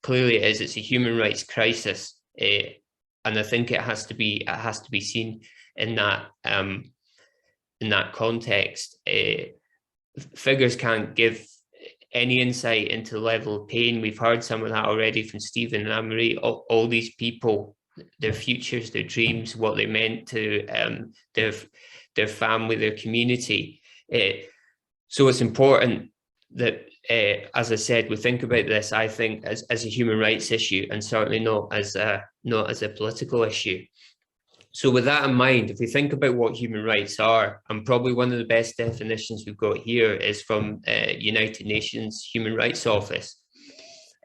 Clearly it is. It's a human rights crisis, and I think it has to be seen in that context. Figures can't give any insight into the level of pain. We've heard some of that already from Stephen and Anne-Marie. All these people, their futures, their dreams, what they meant to their family, their community. So it's important that, as I said, we think about this, I think, as a human rights issue, and certainly not as a political issue. So with that in mind, if we think about what human rights are, and probably one of the best definitions we've got here is from United Nations Human Rights Office.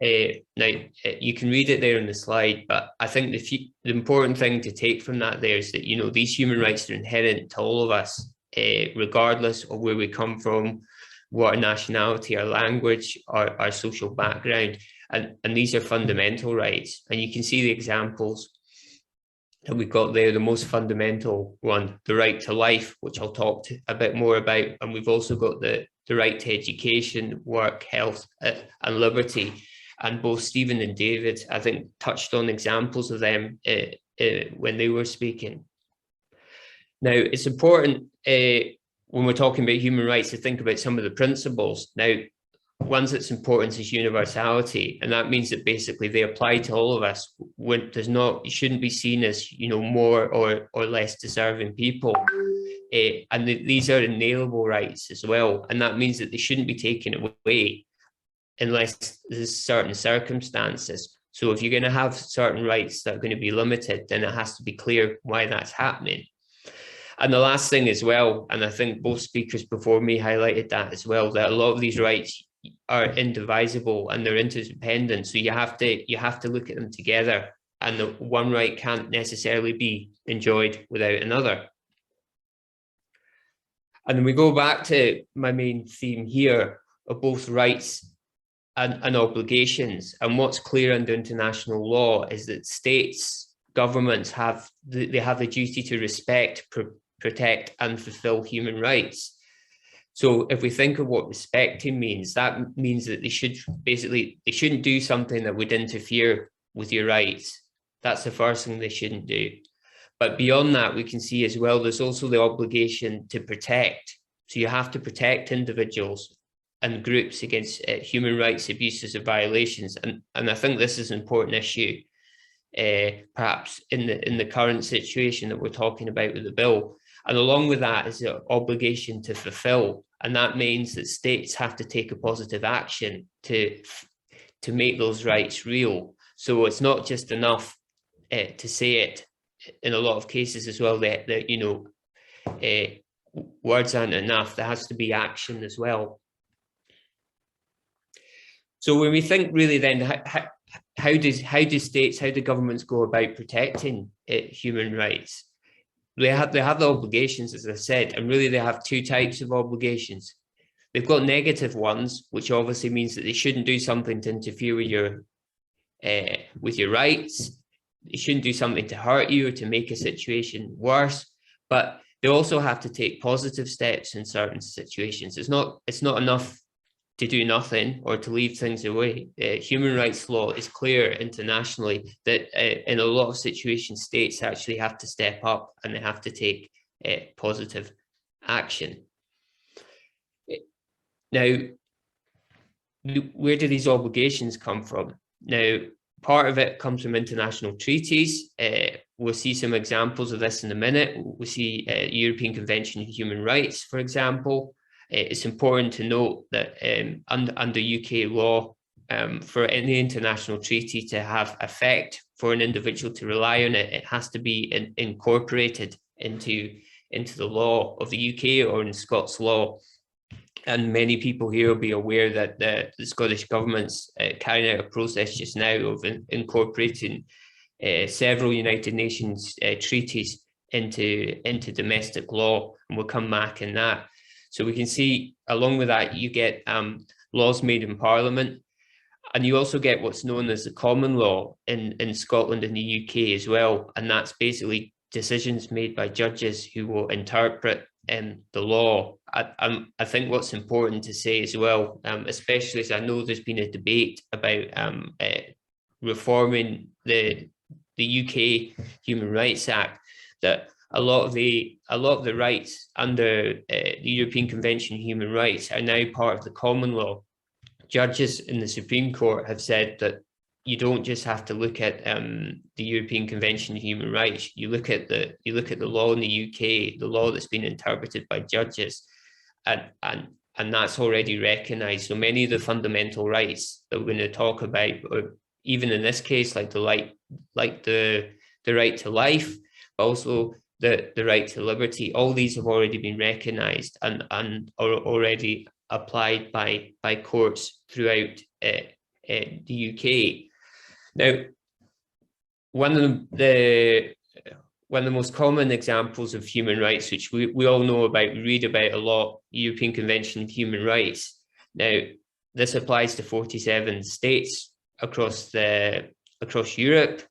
Now, you can read it there on the slide, but I think the important thing to take from that there is that, these human rights are inherent to all of us, regardless of where we come from, what our nationality, our language, our social background, and these are fundamental rights. And you can see the examples that we've got there. The most fundamental one, the right to life, which I'll talk a bit more about, and we've also got the right to education, work, health, and liberty. And both Stephen and David, I think, touched on examples of them when they were speaking. Now, it's important when we're talking about human rights to think about some of the principles. Now, one's that's important is universality, and that means that basically they apply to all of us. You shouldn't be seen as more or less deserving people, and these are inalienable rights as well, and that means that they shouldn't be taken away unless there's certain circumstances. So if you're going to have certain rights that are going to be limited, then it has to be clear why that's happening. And the last thing as well, and I think both speakers before me highlighted that as well, that a lot of these rights are indivisible and they're interdependent. So you have to look at them together, and the one right can't necessarily be enjoyed without another. And then we go back to my main theme here of both rights and obligations. And what's clear under international law is that states, governments have the duty to respect, protect, and fulfill human rights. So if we think of what respecting means, that means that they shouldn't do something that would interfere with your rights. That's the first thing they shouldn't do. But beyond that, we can see as well, there's also the obligation to protect. So you have to protect individuals and groups against human rights abuses or violations. And I think this is an important issue, perhaps in the current situation that we're talking about with the bill. And along with that is the obligation to fulfill. And that means that states have to take a positive action to make those rights real. So it's not just enough to say it. In a lot of cases as well, that you know, words aren't enough. There has to be action as well. So when we think really then, how do states, how do governments go about protecting human rights? They have the obligations, as I said, and really they have two types of obligations. They've got negative ones, which obviously means that they shouldn't do something to interfere with your rights. They shouldn't do something to hurt you or to make a situation worse. But they also have to take positive steps in certain situations. It's not enough to do nothing or to leave things away. Human rights law is clear internationally that in a lot of situations, states actually have to step up and they have to take positive action. Now, where do these obligations come from? Now, part of it comes from international treaties. We'll see some examples of this in a minute. We'll see European Convention on Human Rights, for example. It's important to note that under UK law, for any international treaty to have effect, for an individual to rely on it, it has to be incorporated into the law of the UK or in Scots law. And many people here will be aware that the Scottish Government's carrying out a process just now of incorporating several United Nations treaties into domestic law, and we'll come back in that. So we can see along with that, you get laws made in Parliament, and you also get what's known as the common law in Scotland and the UK as well. And that's basically decisions made by judges who will interpret the law. I think what's important to say as well, especially as I know there's been a debate about reforming the UK Human Rights Act, that a lot of the rights under the European Convention on Human Rights are now part of the common law. Judges in the Supreme Court have said that you don't just have to look at the European Convention on Human Rights. You look at the law in the UK, the law that's been interpreted by judges, and that's already recognised. So many of the fundamental rights that we're going to talk about, or even in this case, like the right to life, but also the right to liberty, all these have already been recognised and are already applied by courts throughout the UK. Now, one of the most common examples of human rights, which we all know about, we read about a lot, European Convention of Human Rights. Now, this applies to 47 states across Europe.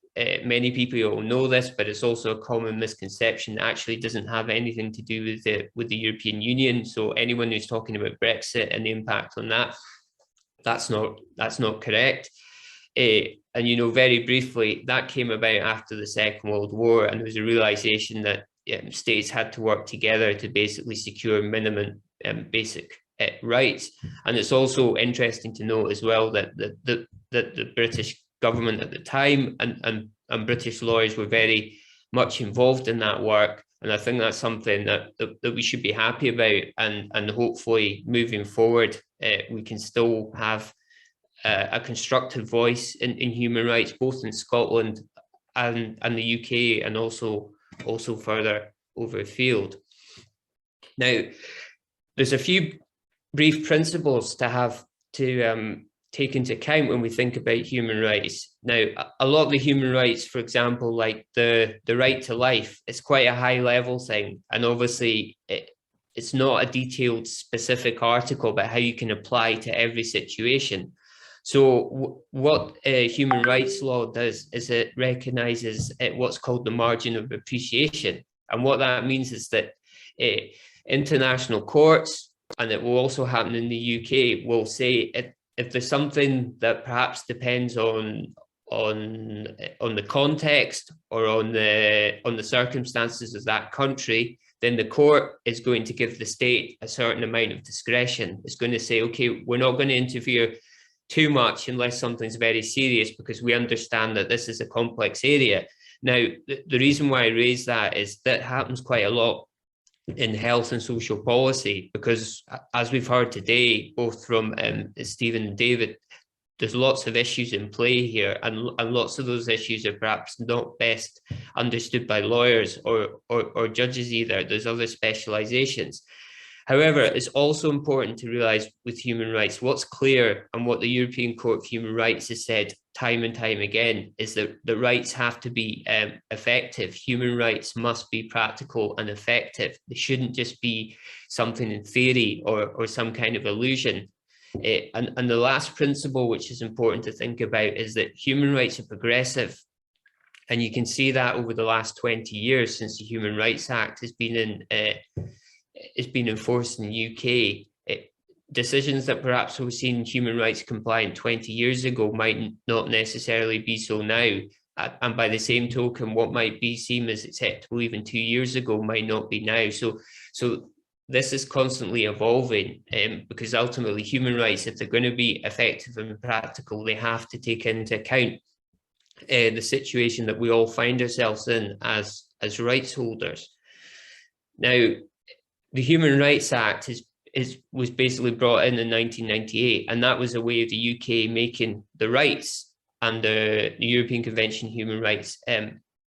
Many people will know this, but it's also a common misconception. It actually doesn't have anything to do with the European Union. So anyone who's talking about Brexit and the impact on that, that's not correct. And you know, very briefly, that came about after the Second World War, and there was a realization that states had to work together to basically secure minimum basic rights. And it's also interesting to note as well that the British government at the time and British lawyers were very much involved in that work. And I think that's something that we should be happy about, and hopefully moving forward, we can still have a constructive voice in human rights, both in Scotland and the UK, and also further over afield. Now, there's a few brief principles to have to take into account when we think about human rights. Now, a lot of the human rights, for example, like the right to life, it's quite a high level thing. And obviously it's not a detailed specific article about how you can apply to every situation. So what human rights law does is it recognizes what's called the margin of appreciation. And what that means is that international courts, and it will also happen in the UK, will say if there's something that perhaps depends on the context or on the circumstances of that country, then the court is going to give the state a certain amount of discretion. It's going to say, okay, we're not going to interfere too much unless something's very serious, because we understand that this is a complex area. Now, the reason why I raise that is that happens quite a lot in health and social policy, because as we've heard today, both from Stephen and David, there's lots of issues in play here, and lots of those issues are perhaps not best understood by lawyers or judges either. There's other specializations. However, it's also important to realise with human rights, what's clear and what the European Court of Human Rights has said time and time again is that the rights have to be effective. Human rights must be practical and effective. They shouldn't just be something in theory or some kind of illusion. And the last principle, which is important to think about, is that human rights are progressive. And you can see that over the last 20 years since the Human Rights Act has been enforced in the UK. Decisions that perhaps were seen human rights compliant 20 years ago might not necessarily be so now. And by the same token, what might be seen as acceptable even 2 years ago might not be now. So this is constantly evolving, because ultimately human rights, if they're going to be effective and practical, they have to take into account the situation that we all find ourselves in as rights holders. Now, the Human Rights Act was basically brought in 1998, and that was a way of the UK making the rights under the European Convention on Human Rights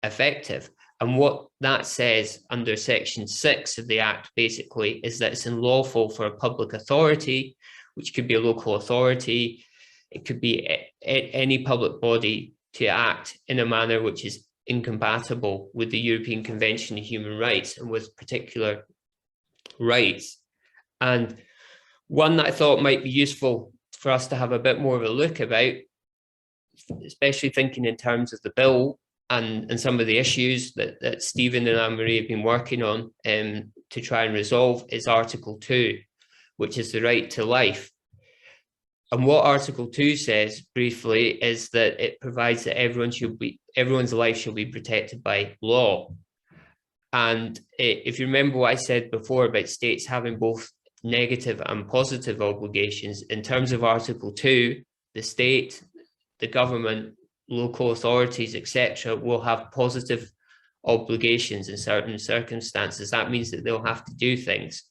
effective. And what that says under Section 6 of the Act basically is that it's unlawful for a public authority, which could be a local authority, it could be any public body, to act in a manner which is incompatible with the European Convention on Human Rights and with particular rights. And one that I thought might be useful for us to have a bit more of a look about, especially thinking in terms of the bill and some of the issues that Stephen and Anne-Marie have been working on to try and resolve, is Article 2, which is the right to life. And what Article 2 says briefly is that it provides that everyone's life shall be protected by law. And if you remember what I said before about states having both negative and positive obligations, in terms of Article 2, the state, the government, local authorities, etc., will have positive obligations in certain circumstances. That means that they'll have to do things.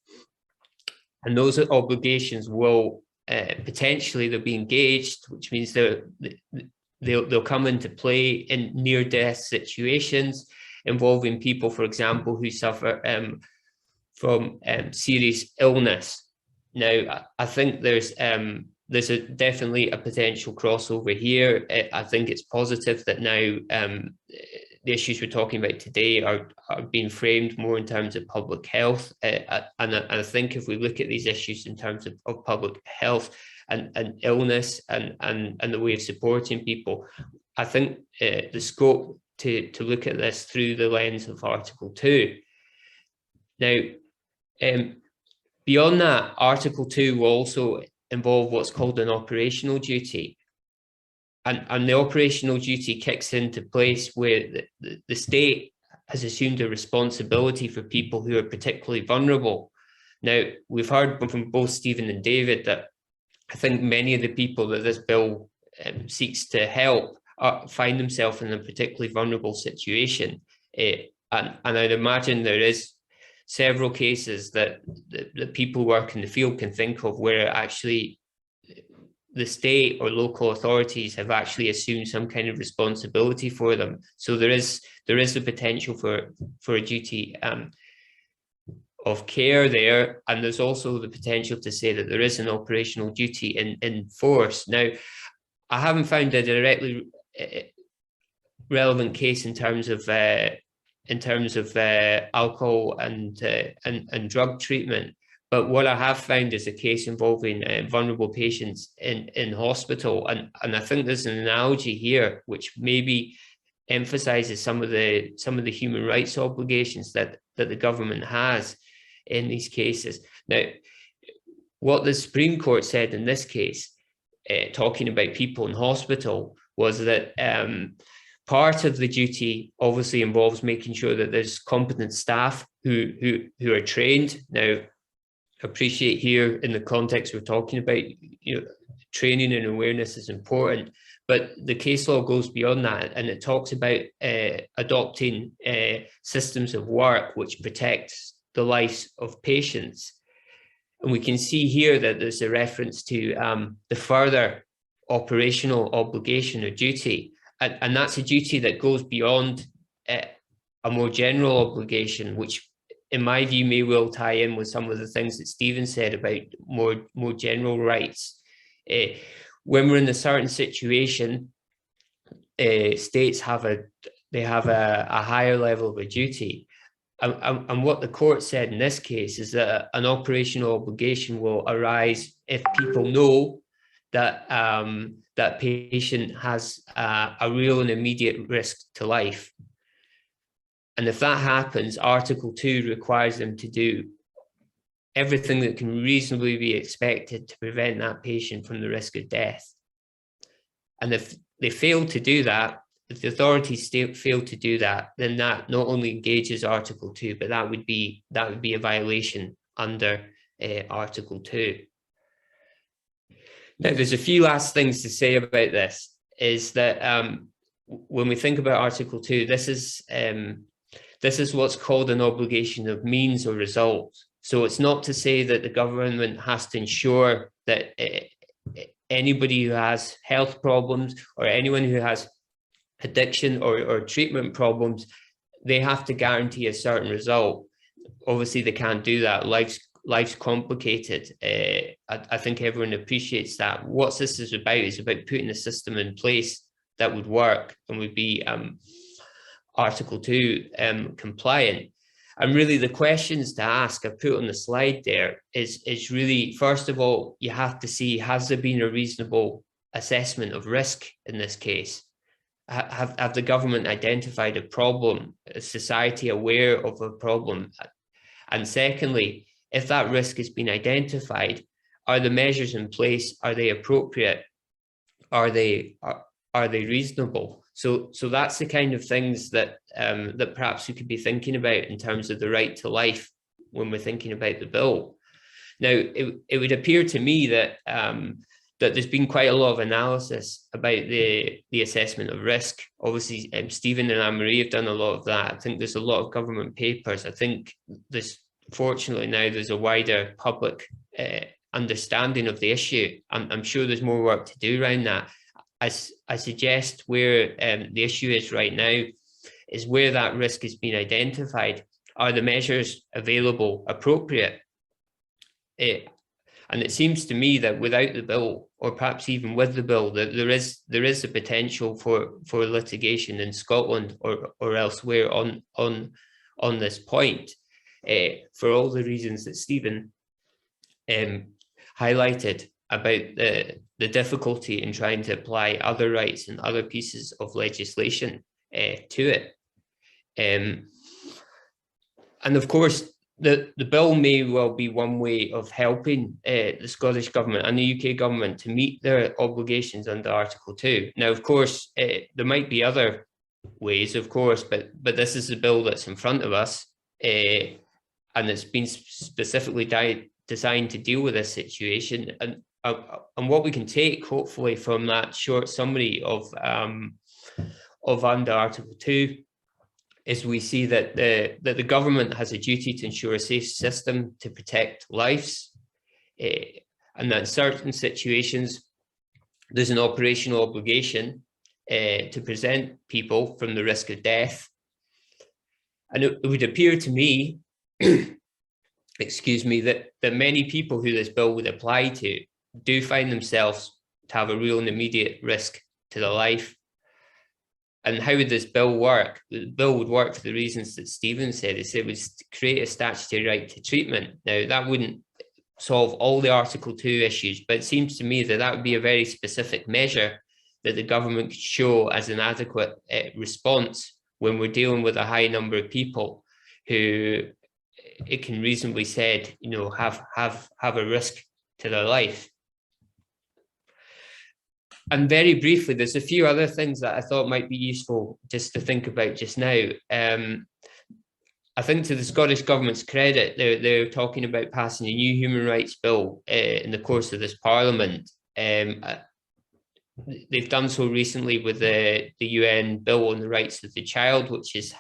And those obligations will potentially, they'll be engaged, which means they'll come into play in near-death situations involving people, for example, who suffer from serious illness. Now, I think there's definitely a potential crossover here. I think it's positive that now the issues we're talking about today are being framed more in terms of public health. And I think if we look at these issues in terms of public health and illness and the way of supporting people, I think the scope to look at this through the lens of Article 2. Now, beyond that, Article 2 will also involve what's called an operational duty. And the operational duty kicks into place where the state has assumed a responsibility for people who are particularly vulnerable. Now, we've heard from both Stephen and David that I think many of the people that this bill seeks to help find themselves in a particularly vulnerable situation. And I'd imagine there is several cases that the people who work in the field can think of where actually the state or local authorities have actually assumed some kind of responsibility for them. So there is the potential for a duty of care there, and there's also the potential to say that there is an operational duty in force. Now, I haven't found a directly relevant case in terms of alcohol and drug treatment. But what I have found is a case involving vulnerable patients in hospital. And I think there's an analogy here which maybe emphasizes some of the human rights obligations that the government has in these cases. Now, what the Supreme Court said in this case, talking about people in hospital, was that part of the duty obviously involves making sure that there's competent staff who are trained. Now, appreciate here in the context we're talking about, training and awareness is important, but the case law goes beyond that, and it talks about adopting systems of work which protects the lives of patients. And we can see here that there's a reference to the further operational obligation or duty, and that's a duty that goes beyond a more general obligation, which in my view may well tie in with some of the things that Stephen said about more general rights. When we're in a certain situation, states have a higher level of a duty. And what the court said in this case is that an operational obligation will arise if people know that that patient has a real and immediate risk to life. And if that happens, Article 2 requires them to do everything that can reasonably be expected to prevent that patient from the risk of death. And if they fail to do that, if the authorities fail to do that, then that not only engages Article 2, but that would be a violation under Article 2. Now, there's a few last things to say about this, is that when we think about Article 2, this is what's called an obligation of means or result. So it's not to say that the government has to ensure that anybody who has health problems or anyone who has addiction or treatment problems, they have to guarantee a certain result. Obviously, they can't do that. Life's complicated. I think everyone appreciates that. What this is about putting a system in place that would work and would be Article 2 compliant. And really the questions to ask, I put on the slide there, is really, first of all, you have to see, has there been a reasonable assessment of risk in this case? Have the government identified a problem? Is society aware of a problem? And secondly, if that risk has been identified, are the measures in place, are they appropriate? Are they reasonable? So that's the kind of things that that perhaps we could be thinking about in terms of the right to life when we're thinking about the bill. Now, it would appear to me that that there's been quite a lot of analysis about the assessment of risk. Obviously, Stephen and Anne-Marie have done a lot of that. I think there's a lot of government papers. I think fortunately now there's a wider public understanding of the issue. I'm sure there's more work to do around that. I suggest where the issue is right now is where that risk has been identified. Are the measures available appropriate? And it seems to me that without the bill, or perhaps even with the bill, that there is a potential for litigation in Scotland or elsewhere on this point, for all the reasons that Stephen highlighted about the difficulty in trying to apply other rights and other pieces of legislation to it. And of course, the bill may well be one way of helping the Scottish Government and the UK Government to meet their obligations under Article 2. Now, of course, there might be other ways, of course, but this is the bill that's in front of us, and it's been specifically designed to deal with this situation. And what we can take, hopefully, from that short summary of under Article 2 is we see that the government has a duty to ensure a safe system to protect lives, and that in certain situations there's an operational obligation to present people from the risk of death. And it would appear to me, excuse me, that many people who this bill would apply to do find themselves to have a real and immediate risk to their life. And how would this bill work? The bill would work for the reasons that Stephen said. It would create a statutory right to treatment. Now, that wouldn't solve all the Article 2 issues, but it seems to me that would be a very specific measure that the government could show as an adequate response when we're dealing with a high number of people who it can reasonably said, you know, have a risk to their life. And very briefly, there's a few other things that I thought might be useful just to think about just now. I think to the Scottish Government's credit, they're talking about passing a new human rights bill in the course of this Parliament. They've done so recently with the UN Bill on the Rights of the Child, which is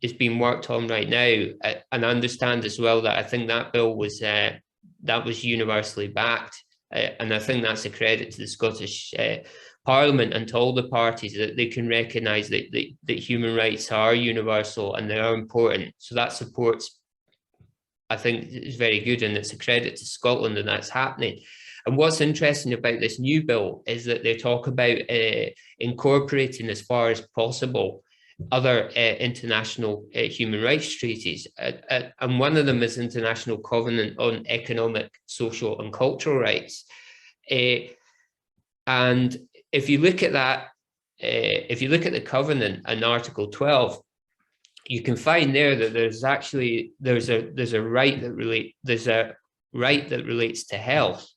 is being worked on right now, and I understand as well that I think that bill was universally backed, and I think that's a credit to the Scottish Parliament and to all the parties that they can recognise that human rights are universal and they are important. So that supports, I think, is very good, and it's a credit to Scotland that that's happening. And what's interesting about this new bill is that they talk about incorporating, as far as possible, other international human rights treaties. And one of them is International Covenant on Economic, Social and Cultural Rights. And if you look at that, if you look at the covenant in Article 12, you can find there that there's a right that relates to health.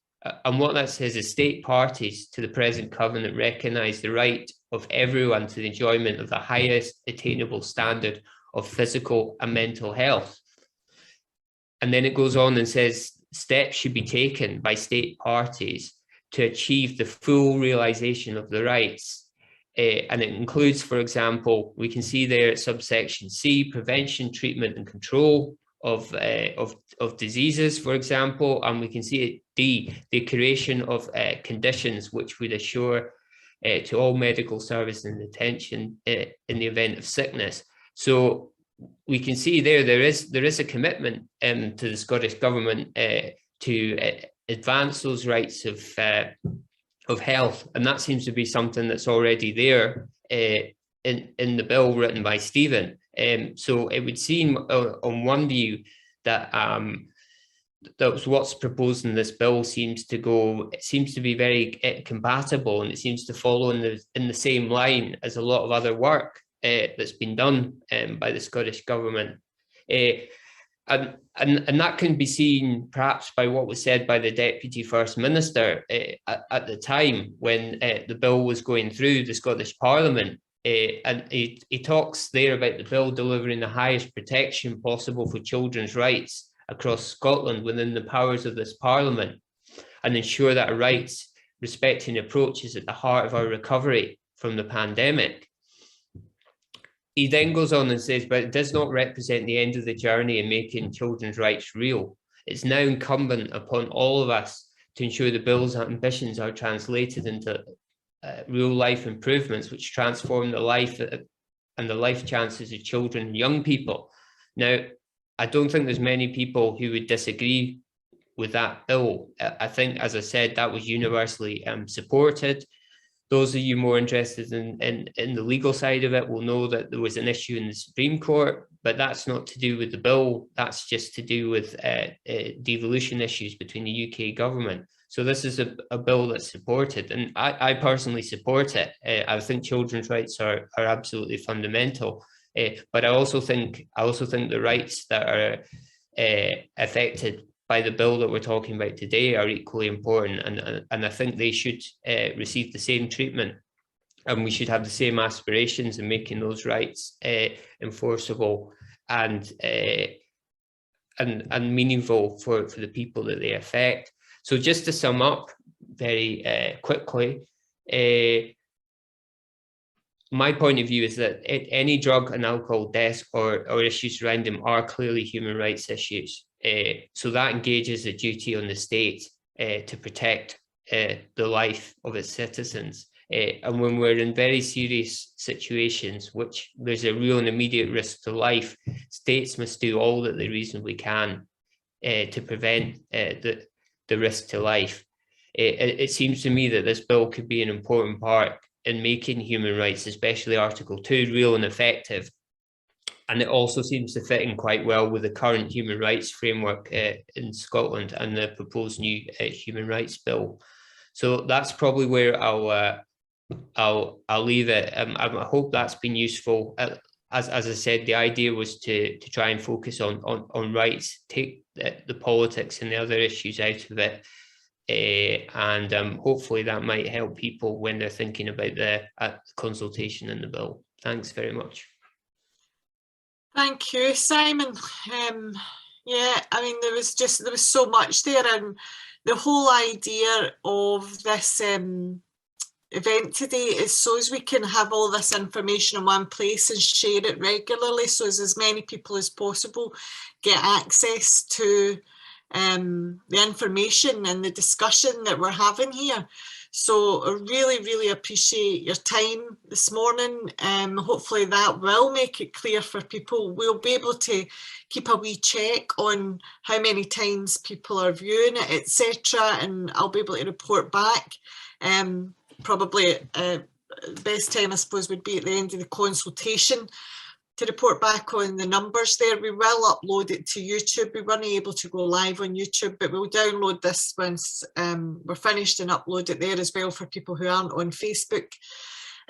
And what that says is state parties to the present covenant recognise the right of everyone to the enjoyment of the highest attainable standard of physical and mental health. And then it goes on and says steps should be taken by state parties to achieve the full realisation of the rights. And it includes, for example, we can see there at subsection C, prevention, treatment and control of diseases, for example, and we can see at D, the creation of conditions which would assure to all medical service and attention in the event of sickness. So we can see there is a commitment to the Scottish Government to advance those rights of health, and that seems to be something that's already there in the bill written by Stephen. So it would seem on one view that what's proposed in this bill seems to be very compatible, and it seems to follow in the same line as a lot of other work that's been done by the Scottish Government. And that can be seen perhaps by what was said by the Deputy First Minister at the time when the bill was going through the Scottish Parliament. And he talks there about the bill delivering the highest protection possible for children's rights across Scotland within the powers of this Parliament, and ensure that our rights respecting approach is at the heart of our recovery from the pandemic. He then goes on and says, but it does not represent the end of the journey in making children's rights real. It's now incumbent upon all of us to ensure the bill's ambitions are translated into real life improvements which transform the life and the life chances of children and young people. Now, I don't think there's many people who would disagree with that bill. I think, as I said, that was universally supported. Those of you more interested in the legal side of it will know that there was an issue in the Supreme Court, but that's not to do with the bill. That's just to do with devolution issues between the UK government. So this is a bill that's supported, and I personally support it. I think children's rights are absolutely fundamental, but I also think the rights that are affected by the bill that we're talking about today are equally important, and I think they should receive the same treatment, and we should have the same aspirations in making those rights enforceable and meaningful for the people that they affect. So just to sum up very quickly, my point of view is that any drug and alcohol deaths or issues around them are clearly human rights issues. So that engages a duty on the state to protect the life of its citizens. And when we're in very serious situations, which there's a real and immediate risk to life, states must do all that they reasonably can to prevent the risk to life. It seems to me that this bill could be an important part in making human rights, especially Article 2, real and effective. And it also seems to fit in quite well with the current human rights framework in Scotland and the proposed new human rights bill. So that's probably where I'll leave it. I hope that's been useful. As I said, the idea was to try and focus on rights, take the politics and the other issues out of it. And hopefully that might help people when they're thinking about the consultation in the bill. Thanks very much. Thank you, Simon. Yeah, I mean, there was so much there, and the whole idea of this event today is so as we can have all this information in one place and share it regularly, so as many people as possible get access to the information and the discussion that we're having here. So I really, really appreciate your time this morning. Hopefully that will make it clear for people. We'll be able to keep a wee check on how many times people are viewing it, etc. And I'll be able to report back. Probably best time, I suppose, would be at the end of the consultation to report back on the numbers there. We will upload it to YouTube. We weren't able to go live on YouTube, but we'll download this once we're finished and upload it there as well for people who aren't on Facebook.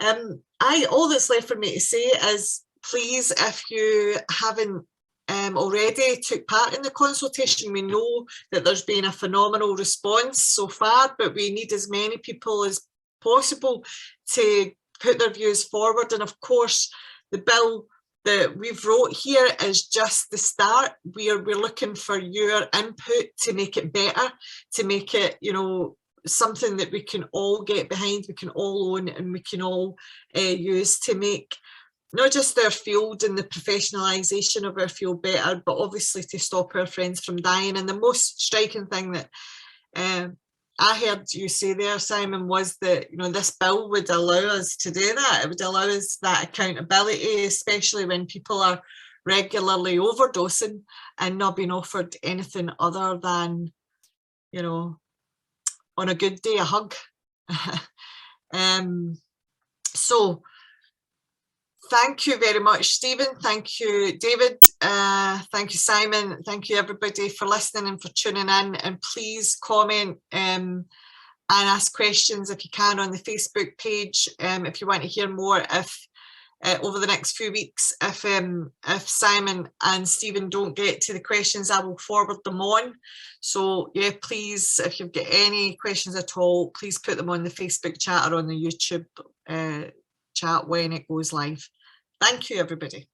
All that's left for me to say is, please, if you haven't already took part in the consultation, we know that there's been a phenomenal response so far, but we need as many people as possible to put their views forward. And of course, the bill that we've wrote here is just the start. We're looking for your input to make it better, to make it, you know, something that we can all get behind, we can all own, and we can all use to make not just our field and the professionalisation of our field better, but obviously to stop our friends from dying. And the most striking thing that I heard you say there, Simon, was that, you know, this bill would allow us to do that. It would allow us that accountability, especially when people are regularly overdosing and not being offered anything other than, you know, on a good day, a hug. So thank you very much, Stephen. Thank you, David. Thank you, Simon. Thank you, everybody, for listening and for tuning in. And please comment and ask questions if you can on the Facebook page. If you want to hear more, if over the next few weeks, if Simon and Stephen don't get to the questions, I will forward them on. So yeah, please, if you've got any questions at all, please put them on the Facebook chat or on the YouTube chat when it goes live. Thank you, everybody.